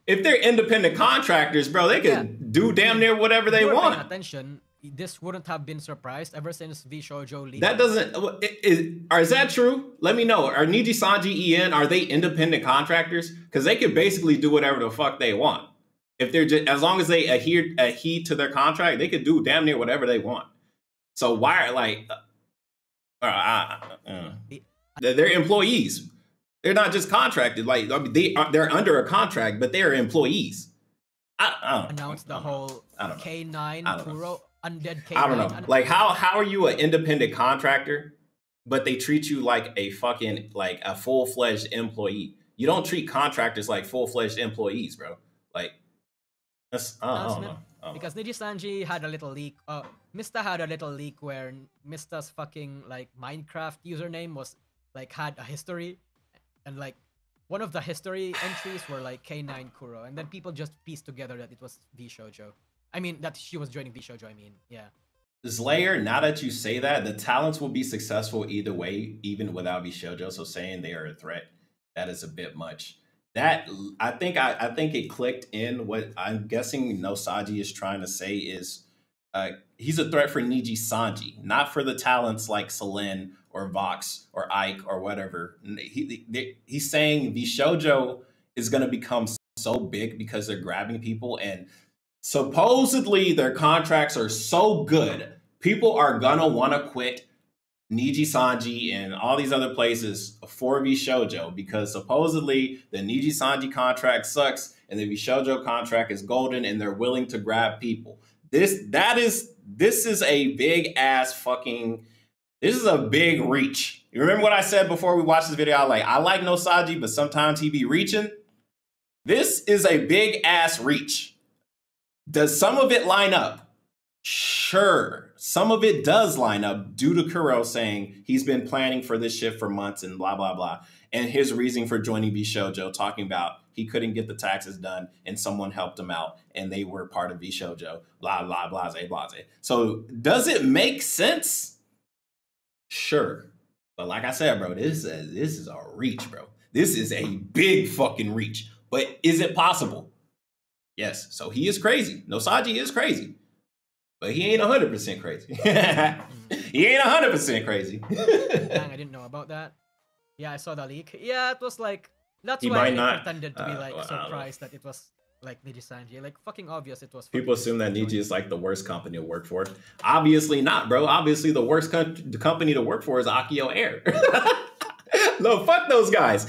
If they're independent contractors, bro, they can do damn near whatever they want. Attention. This wouldn't have been surprised ever since Vshoujo leaked. That doesn't... Is that true? Let me know. Are Nijisanji EN, are they independent contractors? Because they could basically do whatever the fuck they want. If they're just... As long as they adhere to their contract, they could do damn near whatever they want. So why... Like... they're employees. They're not just contracted. Like, they're under a contract, but they're employees. I don't announced the whole K9 Kuro... Undead K9. I don't know. Like, how are you an independent contractor, but they treat you like a fucking, like, a full-fledged employee? You don't treat contractors like full-fledged employees, bro. Like, that's, I don't know. Because Nijisanji had a little leak. Mista had a little leak where Mista's fucking, like, Minecraft username was, like, had a history. And, like, one of the history entries were, like, K9 Kuro. And then people just pieced together that it was Vshoujo. I mean, that she was joining Vshoujo, I mean, yeah. Slayer, now that you say that, the talents will be successful either way, even without Vshoujo. So saying they are a threat, that is a bit much. That, I think it clicked in. What I'm guessing Nosaji is trying to say is he's a threat for Nijisanji, not for the talents like Selene or Vox or Ike or whatever. He's saying Vshoujo is going to become so big because they're grabbing people, and supposedly their contracts are so good, people are gonna want to quit Nijisanji and all these other places for Shoujo because supposedly the Nijisanji contract sucks and the Shoujo contract is golden and they're willing to grab people. This is a big ass fucking. This is a big reach. You remember what I said before we watched this video? I like Nosaji, but sometimes he be reaching. This is a big ass reach. Does some of it line up? Sure. Some of it does line up due to Kuro saying he's been planning for this shit for months and blah, blah, blah. And his reason for joining Shoujo, talking about he couldn't get the taxes done and someone helped him out and they were part of Shoujo, blah, blah, blase, blase. So does it make sense? Sure. But like I said, bro, this is a reach, bro. This is a big fucking reach. But is it possible? Yes. So he is crazy. Nosaji is crazy. But he ain't 100% crazy. He ain't 100% crazy. Dang, I didn't know about that. Yeah, I saw the leak. Yeah, it was like... That's why I pretended to be like surprised that it was like Nijisanji. Like fucking obvious it was. People assume that Niji is like the worst company to work for. Obviously not, bro. Obviously the worst company to work for is Akio Air. No, fuck those guys.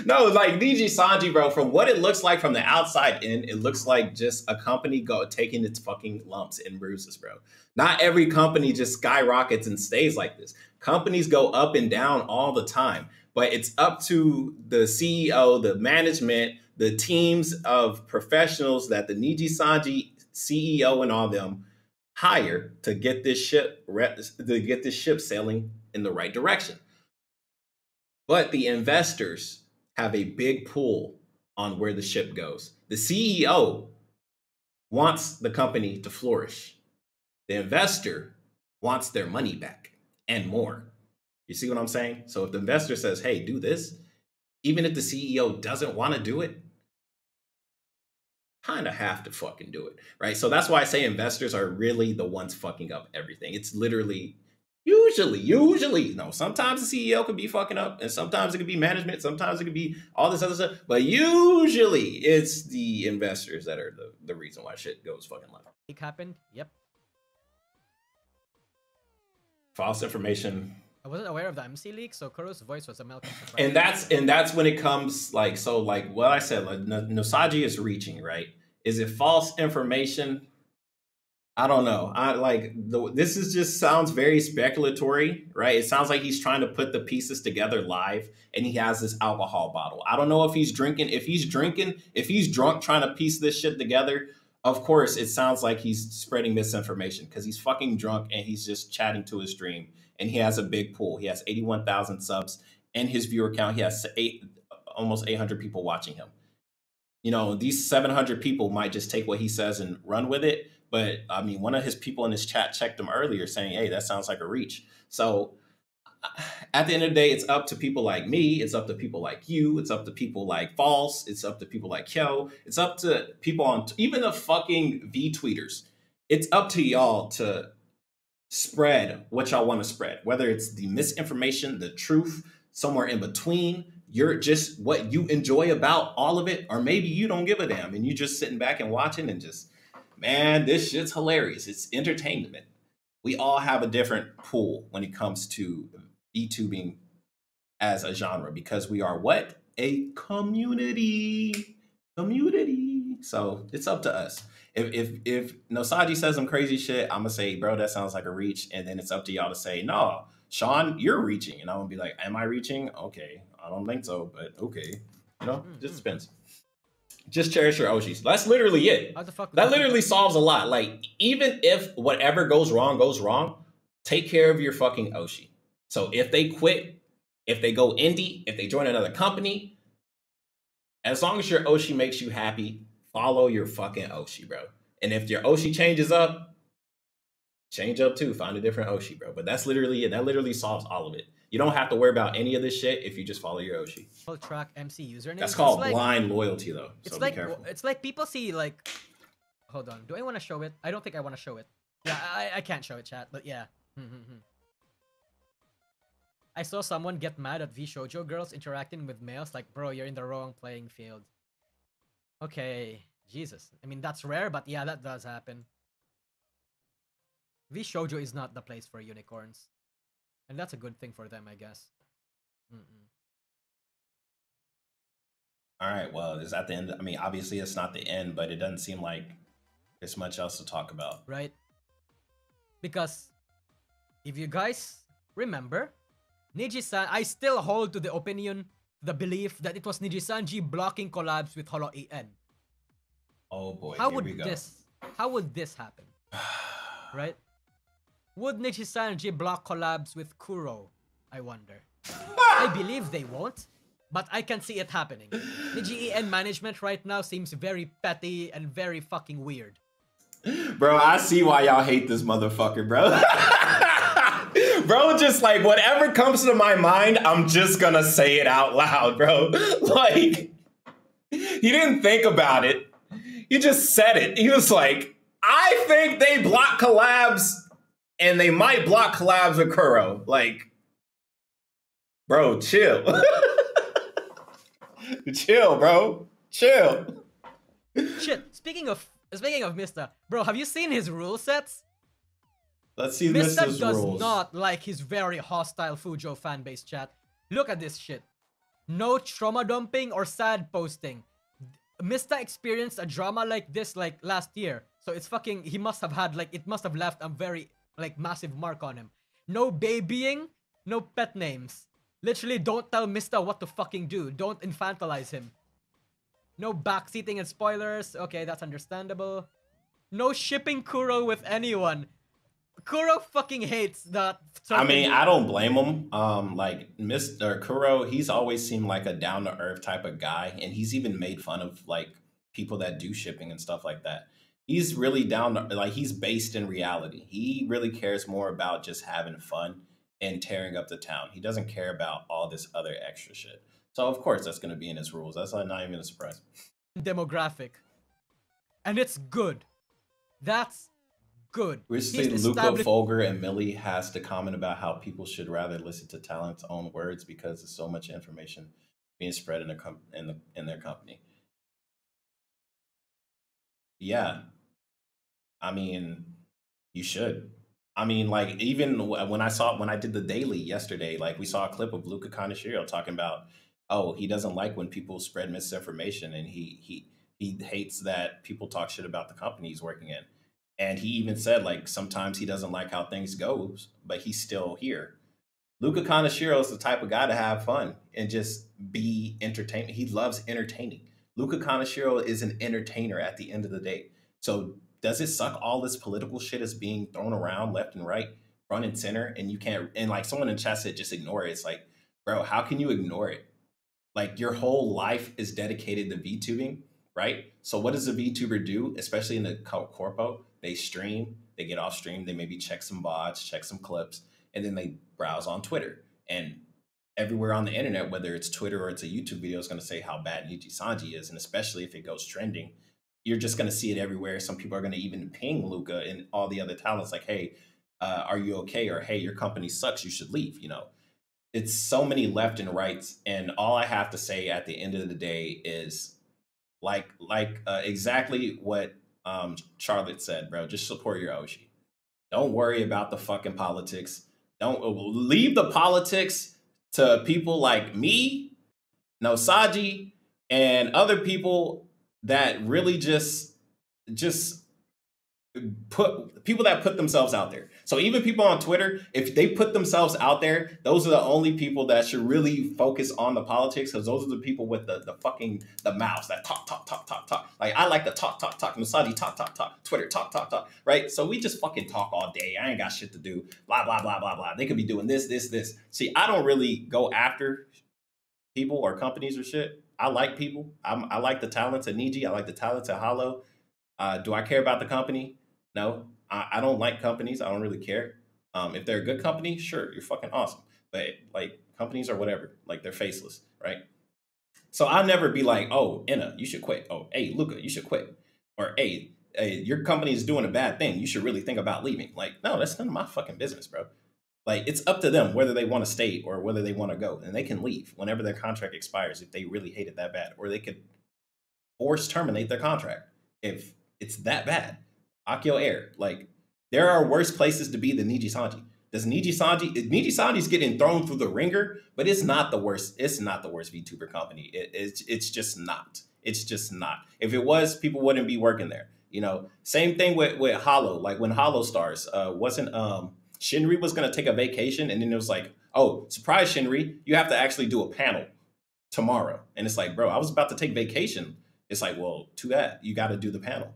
No, like Nijisanji, bro, from what it looks like from the outside in, it looks like just a company taking its fucking lumps and bruises, bro. Not every company just skyrockets and stays like this. Companies go up and down all the time, but it's up to the CEO, the management, the teams of professionals that the Nijisanji CEO and all them hire to get this ship sailing in the right direction. But the investors have a big pull on where the ship goes. The CEO wants the company to flourish. The investor wants their money back and more. You see what I'm saying? So if the investor says, hey, do this, even if the CEO doesn't want to do it, kind of have to fucking do it, right? So that's why I say investors are really the ones fucking up everything. It's literally... Usually, no, sometimes the CEO could be fucking up and sometimes it could be management, sometimes it could be all this other stuff, but usually it's the investors that are the reason why shit goes fucking left. It happened, yep. False information. I wasn't aware of the MC leak, so Kuro's voice was a Malcolm surprise. And that's when it comes like, so like what I said, like Nosaji is reaching, right? Is it false information? I don't know. This is just sounds very speculatory, right? It sounds like he's trying to put the pieces together live and he has this alcohol bottle. I don't know if he's drinking. If he's drunk trying to piece this shit together, of course, it sounds like he's spreading misinformation because he's fucking drunk and he's just chatting to his stream and he has a big pool. He has 81,000 subs and his viewer count, he has almost 800 people watching him. You know, these 700 people might just take what he says and run with it. But I mean, one of his people in his chat checked him earlier saying, hey, that sounds like a reach. So at the end of the day, it's up to people like me. It's up to people like you. It's up to people like False. It's up to people like Kyo. It's up to people on even the fucking V-tweeters. It's up to y'all to spread what y'all want to spread, whether it's the misinformation, the truth, somewhere in between. You're just what you enjoy about all of it, or maybe you don't give a damn and you're just sitting back and watching and just... Man, this shit's hilarious. It's entertainment. We all have a different pool when it comes to VTubing as a genre because we are what? A community. So it's up to us. If Nosaji says some crazy shit, I'm gonna say, bro, that sounds like a reach. And then it's up to y'all to say, no, Sean, you're reaching. And I'm gonna be like, am I reaching? Okay, I don't think so, but okay. You know, just depends. Just cherish your Oshis. That's literally it. How the fuck that literally solves a lot. Like, even if whatever goes wrong, take care of your fucking Oshi. So if they quit, if they go indie, if they join another company, as long as your Oshi makes you happy, follow your fucking Oshi, bro. And if your Oshi changes up, change up too. Find a different Oshi, bro. But that's literally it. That literally solves all of it. You don't have to worry about any of this shit if you just follow your Oshi. Track MC username. That's called blind loyalty, though. So be careful. It's like people see like. Hold on. Do I want to show it? I don't think I want to show it. Yeah, I can't show it, chat. But yeah. I saw someone get mad at V-Shoujo girls interacting with males. Like, bro, you're in the wrong playing field. Okay, Jesus. I mean, that's rare, but yeah, that does happen. V-Shoujo is not the place for unicorns. And that's a good thing for them, I guess. All right, well, is that the end? I mean, obviously it's not the end, but it doesn't seem like there's much else to talk about. Right? Because if you guys remember, Nijisan, I still hold to the opinion, the belief that it was Nijisanji blocking collabs with Holo EN. Oh boy, How here would we go. how would this happen? Right? Would Nijisanji block collabs with Kuro? I wonder. I believe they won't, but I can see it happening. Niji EN management right now seems very petty and very fucking weird. Bro, I see why y'all hate this motherfucker, bro. Bro, just like whatever comes to my mind, I'm just gonna say it out loud, bro. Like, he didn't think about it. He just said it. He was like, I think they block collabs and they might block collabs with Kuro. Like, bro, chill. Chill, bro. Chill. Shit, speaking of Mr. Bro, have you seen his rule sets? Let's see Mr. Mr's does rules. not like his very hostile Fujo fanbase chat. Look at this shit. No trauma dumping or sad posting. Mr. experienced a drama like this like last year. So it's fucking, he must have had like, it must have left a very like massive mark on him. No babying, no pet names. Literally don't tell Mr. what to fucking do. Don't infantilize him. No backseating and spoilers. Okay, that's understandable. No shipping Kuro with anyone. Kuro fucking hates that. I mean, I don't blame him. Like Mr. Kuro, he's always seemed like a down to earth type of guy, and he's even made fun of like people that do shipping and stuff like that. He's really down to, like, he's based in reality. He really cares more about just having fun and tearing up the town. He doesn't care about all this other extra shit. So of course that's going to be in his rules. That's not even a surprise. Demographic, and it's good. That's good. We say Luca, Folger, and Millie has to comment about how people should rather listen to talent's own words because there's so much information being spread in their company. Yeah, I mean, you should. I mean, like, even when I did the daily yesterday, like, we saw a clip of Luca Kaneshiro talking about, oh, he doesn't like when people spread misinformation, and he hates that people talk shit about the company he's working in. And he even said, like, sometimes he doesn't like how things goes, but he's still here. Luca Kaneshiro is the type of guy to have fun and just be entertained. He loves entertaining. Luca Kaneshiro is an entertainer at the end of the day. So does it suck all this political shit is being thrown around left and right, front and center, and you can't, and like someone in chat said, just ignore it. It's like, bro, how can you ignore it? Like, your whole life is dedicated to VTubing, right? So what does a VTuber do, especially in the corpo? They stream, they get off stream, they maybe check some VODs, check some clips, and then they browse on Twitter. And everywhere on the internet, whether it's Twitter or it's a YouTube video, is going to say how bad Nijisanji is. And especially if it goes trending, you're just going to see it everywhere. Some people are going to even ping Luca and all the other talents like, hey, are you okay? Or, hey, your company sucks, you should leave, you know? It's so many left and rights. And all I have to say at the end of the day is exactly what Charlotte said, bro. Just support your Oshi. Don't worry about the fucking politics. Don't leave the politics to people like me, Nosaji, and other people that really just put themselves out there. So even people on Twitter, if they put themselves out there, those are the only people that should really focus on the politics, because those are the people with the mouths that talk. Like, I like to talk. Nosaji talk. Twitter talk. Right? So we just fucking talk all day. I ain't got shit to do. Blah blah blah blah blah. They could be doing this. See, I don't really go after people or companies or shit. I like people. I like the talents at Niji. I like the talents at Hollow. Do I care about the company? No. I don't like companies. I don't really care. If they're a good company, sure, you're fucking awesome. But like, companies or whatever, like, they're faceless, right? So I'll never be like, oh, Inna, you should quit. Oh, hey, Luca, you should quit. Or, hey, your company is doing a bad thing. You should really think about leaving. Like, no, that's none of my fucking business, bro. Like, it's up to them whether they want to stay or whether they want to go. And they can leave whenever their contract expires if they really hate it that bad. Or they could force terminate their contract if it's that bad. Akio Air. Like, there are worse places to be than Nijisanji. Does Nijisanji's getting thrown through the ringer, but it's not the worst. It's not the worst VTuber company. It's just not. It's just not. If it was, people wouldn't be working there. You know, same thing with Hollow. Like when Hollow Stars wasn't Shinri was gonna take a vacation, and then it was like, oh, surprise, Shinri, you have to actually do a panel tomorrow. And it's like, bro, I was about to take vacation. It's like, well, too bad. You got to do the panel.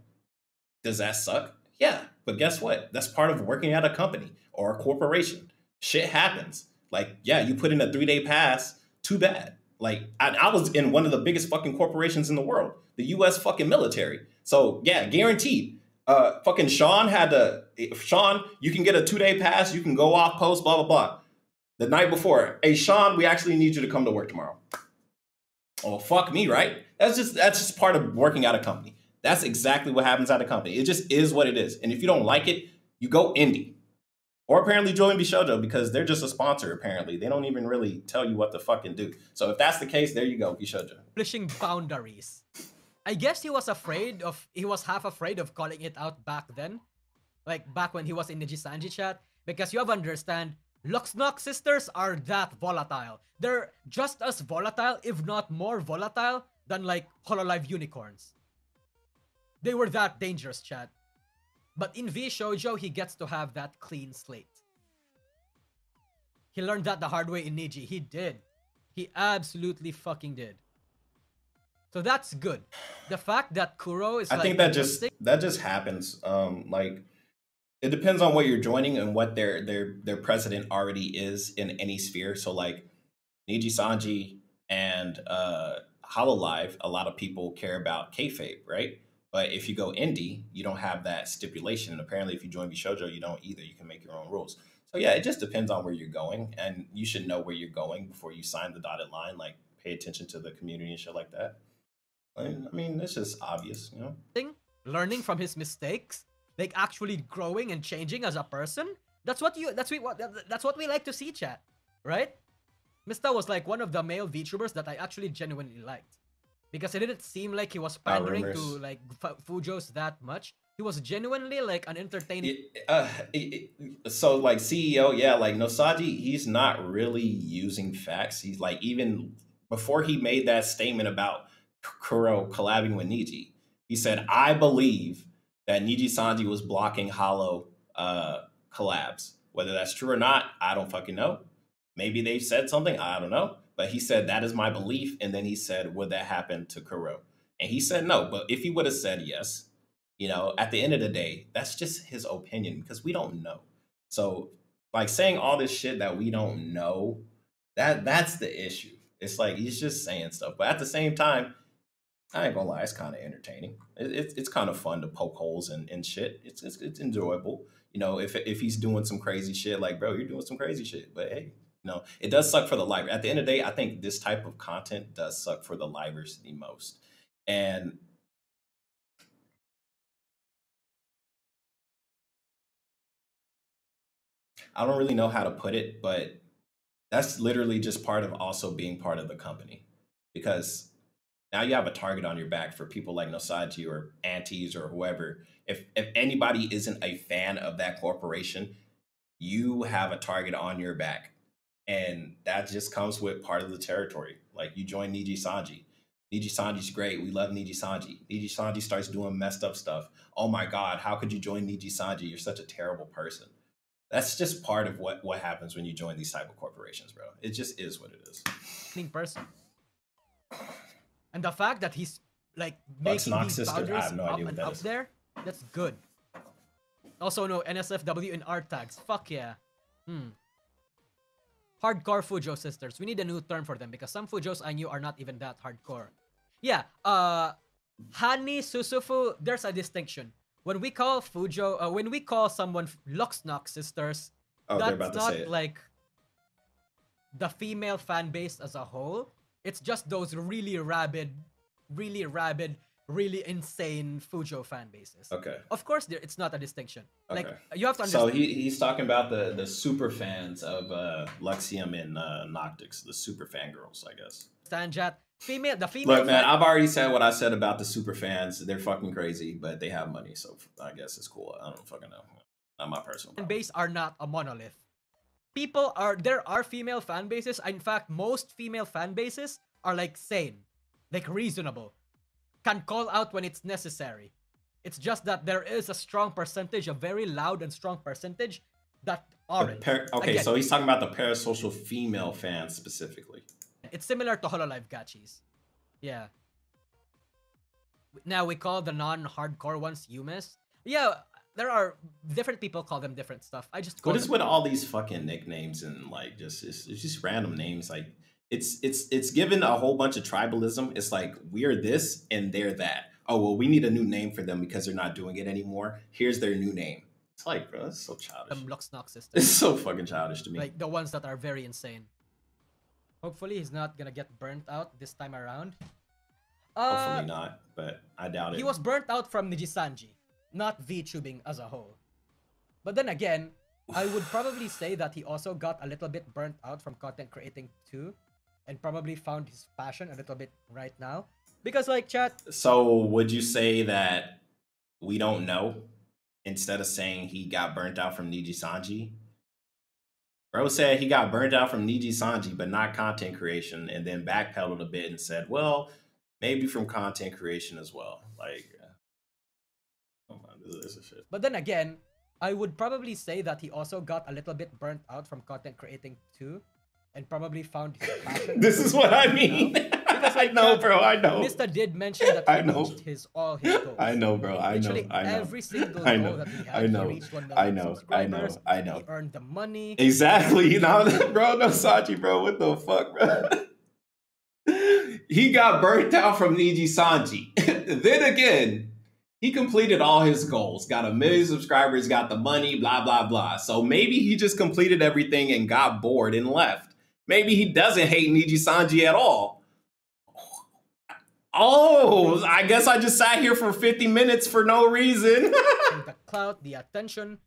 Does that suck? Yeah. But guess what? That's part of working at a company or a corporation. Shit happens. Like, yeah, you put in a 3-day pass. Too bad. Like, I was in one of the biggest fucking corporations in the world, the US fucking military. So, yeah, guaranteed. Fucking Sean, you can get a 2-day pass. You can go off post, blah, blah, blah. The night before, hey, Sean, we actually need you to come to work tomorrow. Oh, fuck me, right? That's just part of working at a company. That's exactly what happens at a company. It just is what it is. And if you don't like it, you go indie. Or apparently join Bishojo, because they're just a sponsor, apparently. They don't even really tell you what to fucking do. So if that's the case, there you go, Bishojo. Pushing boundaries. I guess he was half afraid of calling it out back then. Like back when he was in the Nijisanji chat. Because you have to understand, Luxnox sisters are that volatile. They're just as volatile, if not more volatile, than like Hololive unicorns. They were that dangerous, chat. But in V Shoujo, he gets to have that clean slate. He learned that the hard way in Niji. He did. He absolutely fucking did. So that's good. The fact that Kuro is I think that just happens. Like, it depends on what you're joining and what their president already is in any sphere. So like Nijisanji and Hololive, a lot of people care about kayfabe, right? But if you go indie, you don't have that stipulation. And apparently if you join Bishojo, you don't either. You can make your own rules. So yeah, it just depends on where you're going. And you should know where you're going before you sign the dotted line. Like, pay attention to the community and shit like that. I mean, it's just obvious, you know? Learning from his mistakes, like actually growing and changing as a person. That's what we like to see, chat. Right? Mista was like one of the male VTubers that I actually genuinely liked. Because it didn't seem like he was pandering to like Fujos that much. He was genuinely like an entertaining. So like CEO, yeah, like Nosaji, he's not really using facts. He's like, even before he made that statement about Kuro collabing with Niji, he said, I believe that Nijisanji was blocking Hollow collabs. Whether that's true or not, I don't fucking know. Maybe they said something, I don't know. But he said, that is my belief. And then he said, would that happen to Kuro? And he said no. But if he would have said yes, you know, at the end of the day, that's just his opinion, because we don't know. So like saying all this shit that we don't know, that's the issue. It's like he's just saying stuff. But at the same time, I ain't gonna lie, it's kind of entertaining. It's kind of fun to poke holes in shit. It's enjoyable. You know, if he's doing some crazy shit, like, bro, you're doing some crazy shit. But hey, no, it does suck for the liver. At the end of the day, I think this type of content does suck for the livers the most. And I don't really know how to put it, but that's literally just part of also being part of the company. Because now you have a target on your back for people like Nosaji or aunties or whoever. If anybody isn't a fan of that corporation, you have a target on your back. And that just comes with part of the territory. Like, you join Nijisanji. Nijisanji's great. We love Nijisanji. Nijisanji starts doing messed up stuff. Oh my God, how could you join Nijisanji? You're such a terrible person. That's just part of what happens when you join these type of corporations, bro. It just is what it is. Person. And the fact that he's like making these boundaries up there, that's good. Also, no NSFW in art tags. Fuck yeah. Hardcore Fujo sisters. We need a new term for them, because some Fujos I knew are not even that hardcore. Yeah, Hani, Susufu, there's a distinction. When we call Fujo, when we call someone Luxnox sisters, that's not like the female fan base as a whole. It's just those really rabid, really insane Fujo fan bases. Okay. Of course, it's not a distinction. Okay. Like, you have to understand. So he's talking about the super fans of Luxium and Noctix, the super fangirls, I guess. Stanjat. The female. Look, man, I've already said what I said about the super fans. They're fucking crazy, but they have money, so I guess it's cool. I don't fucking know. Not my personal problem. Fan base are not a monolith. there are female fan bases. In fact, most female fan bases are like sane, like reasonable, can call out when it's necessary. It's just that there is a strong percentage, a very loud and strong percentage that aren't. Okay, Again, so he's talking about the parasocial female fans specifically. it's similar to Hololive gachis. Yeah. Now we call the non-hardcore ones Yumes. Yeah, there are different people call them different stuff. I just call What is them. with all these fucking nicknames and like just it's just random names? Like it's given a whole bunch of tribalism. It's like we're this and they're that. Oh well, we need a new name for them because they're not doing it anymore. Here's their new name. It's like, bro, that's so childish. Locksnock system. It's so fucking childish to me. Like the ones that are very insane. Hopefully he's not gonna get burnt out this time around. Hopefully not, but I doubt it. He was burnt out from Nijisanji, not VTubing as a whole. But then again, I would probably say that he also got a little bit burnt out from content creating too, and probably found his passion a little bit right now. Because like chat. So would you say that we don't know instead of saying he got burnt out from Nijisanji? Bro said he got burnt out from Nijisanji, but not content creation, and then backpedaled a bit and said, well, maybe from content creation as well. Like, oh my, this is shit. But then again, I would probably say that he also got a little bit burnt out from content creating too, and probably found his passion. This is what I mean. Because I know, bro. I know. Mr. did mention that he reached all his goals. I know, bro. I know. Literally I know. every single I goal know. that he had, I know. he reached 1 million I know. subscribers. I know. He earned the money. Exactly. You know, bro, no Sachi, bro. What the fuck, bro? He got burnt out from Nijisanji. Then again, he completed all his goals, got 1 million subscribers, got the money, blah, blah, blah. So maybe he just completed everything and got bored and left. Maybe he doesn't hate Nijisanji at all. Oh, I guess I just sat here for 50 minutes for no reason. The clout, the attention,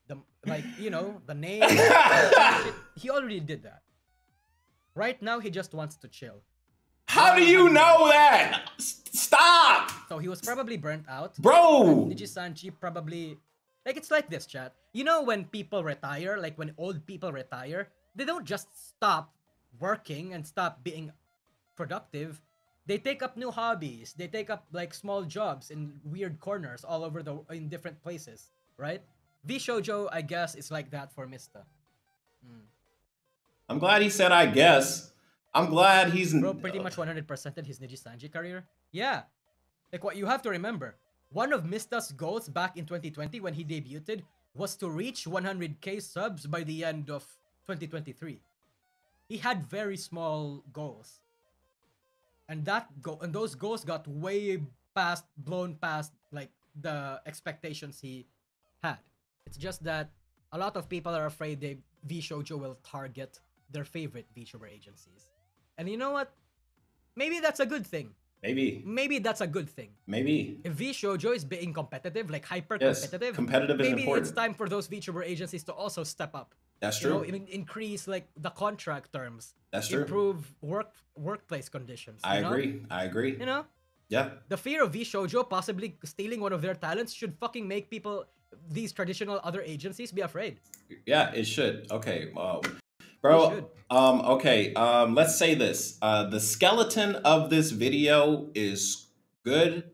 the the name. He already did that. Right now, he just wants to chill. How do you know that? Stop! So he was probably burnt out. Bro! Nijisanji probably... Like, it's like this, chat. You know when people retire, like when old people retire, they don't just stop working and stop being productive. They take up new hobbies. They take up, like, small jobs in weird corners all over in different places, right? V-Shoujo, I guess, is like that for Mista. I'm glad he said I guess. I'm glad he's... Bro, pretty much 100%ed his Nijisanji career. Yeah. Like, what you have to remember, one of Mista's goals back in 2020 when he debuted was to reach 100k subs by the end of 2023. He had very small goals. And those goals got way blown past, like, the expectations he had. It's just that a lot of people are afraid V-Shoujo will target their favorite VTuber agencies. And you know what? Maybe that's a good thing. Maybe that's a good thing. Maybe. If V-Shoujo is being competitive, like hyper-competitive, yes, competitive is maybe important. it's time for those VTuber agencies to also step up. That's true. Increase, like, the contract terms. That's true. Improve workplace conditions. I agree. You know? Yeah. The fear of V-Shoujo possibly stealing one of their talents should fucking make these traditional other agencies be afraid. Yeah, it should. Okay. Bro, okay, let's say this. The skeleton of this video is good,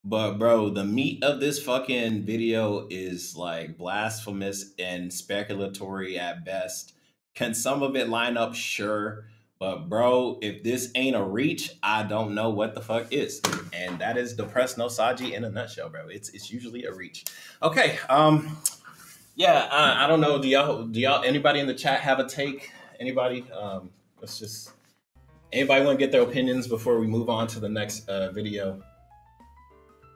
but bro, the meat of this fucking video is like blasphemous and speculatory at best. Can some of it line up? Sure. But bro, if this ain't a reach, I don't know what the fuck is. And that is Depressed No Saji in a nutshell, bro. It's usually a reach. Okay, yeah, I don't know. Do y'all, anybody in the chat have a take? Anybody? Let's just, anybody want to get their opinions before we move on to the next video?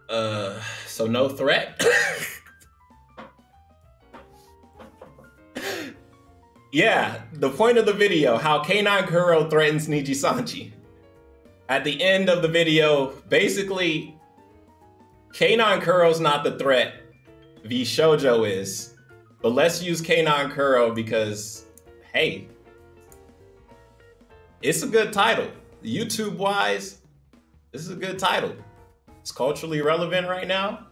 So no threat. Yeah, the point of the video, how K9 Kuro threatens Nijisanji. At the end of the video, basically, K9 Kuro's not the threat. V-Shoujo is. But let's use K9 Kuro because, hey, it's a good title. YouTube-wise, this is a good title. It's culturally relevant right now.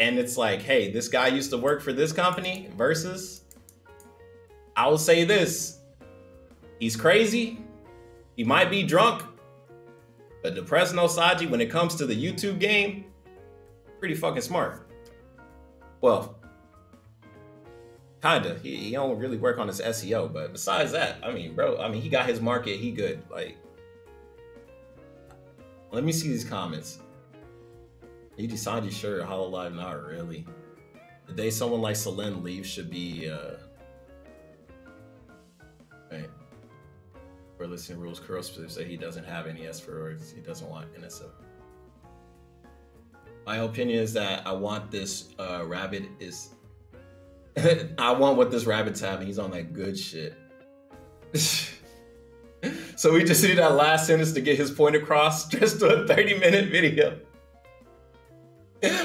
And it's like, hey, this guy used to work for this company versus I will say this. He's crazy. He might be drunk. But Depressed Nosaji, when it comes to the YouTube game, pretty fucking smart. Well, kinda. He don't really work on his SEO, but besides that, I mean, bro, he got his market. He good. Like, let me see these comments. Nijisanji, sure. Hololive, not really. The day someone like Selene leaves should be, right. For listening rules, Kuro say he doesn't have any S for words. He doesn't want NSO. My opinion is that I want this rabbit is. I want what this rabbit's having. He's on that good shit. So we just need that last sentence to get his point across. Just to a 30-minute video.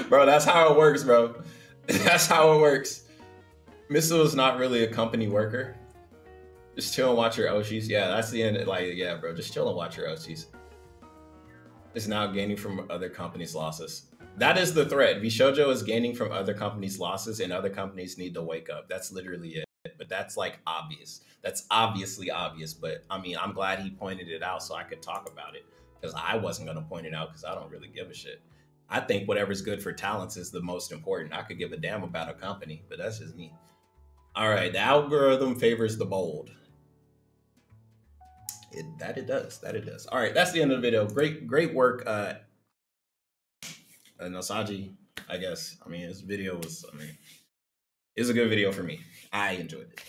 Bro, that's how it works, bro. That's how it works. Missile is not really a company worker. Just chill and watch your Oshis. Yeah, that's the end. Like, yeah, bro, just chill and watch your Oshis. Is now gaining from other companies' losses. That is the threat. Bishoujo is gaining from other companies' losses, and other companies need to wake up. That's literally it. But that's like obvious. That's obviously obvious. But I mean, I'm glad he pointed it out so I could talk about it, because I wasn't gonna point it out because I don't really give a shit. I think whatever's good for talents is the most important. I could give a damn about a company, but that's just me. All right, the algorithm favors the bold. It does. All right, that's the end of the video. Great work, Nosaji, I guess. I mean, this video was, it was a good video for me. I enjoyed it.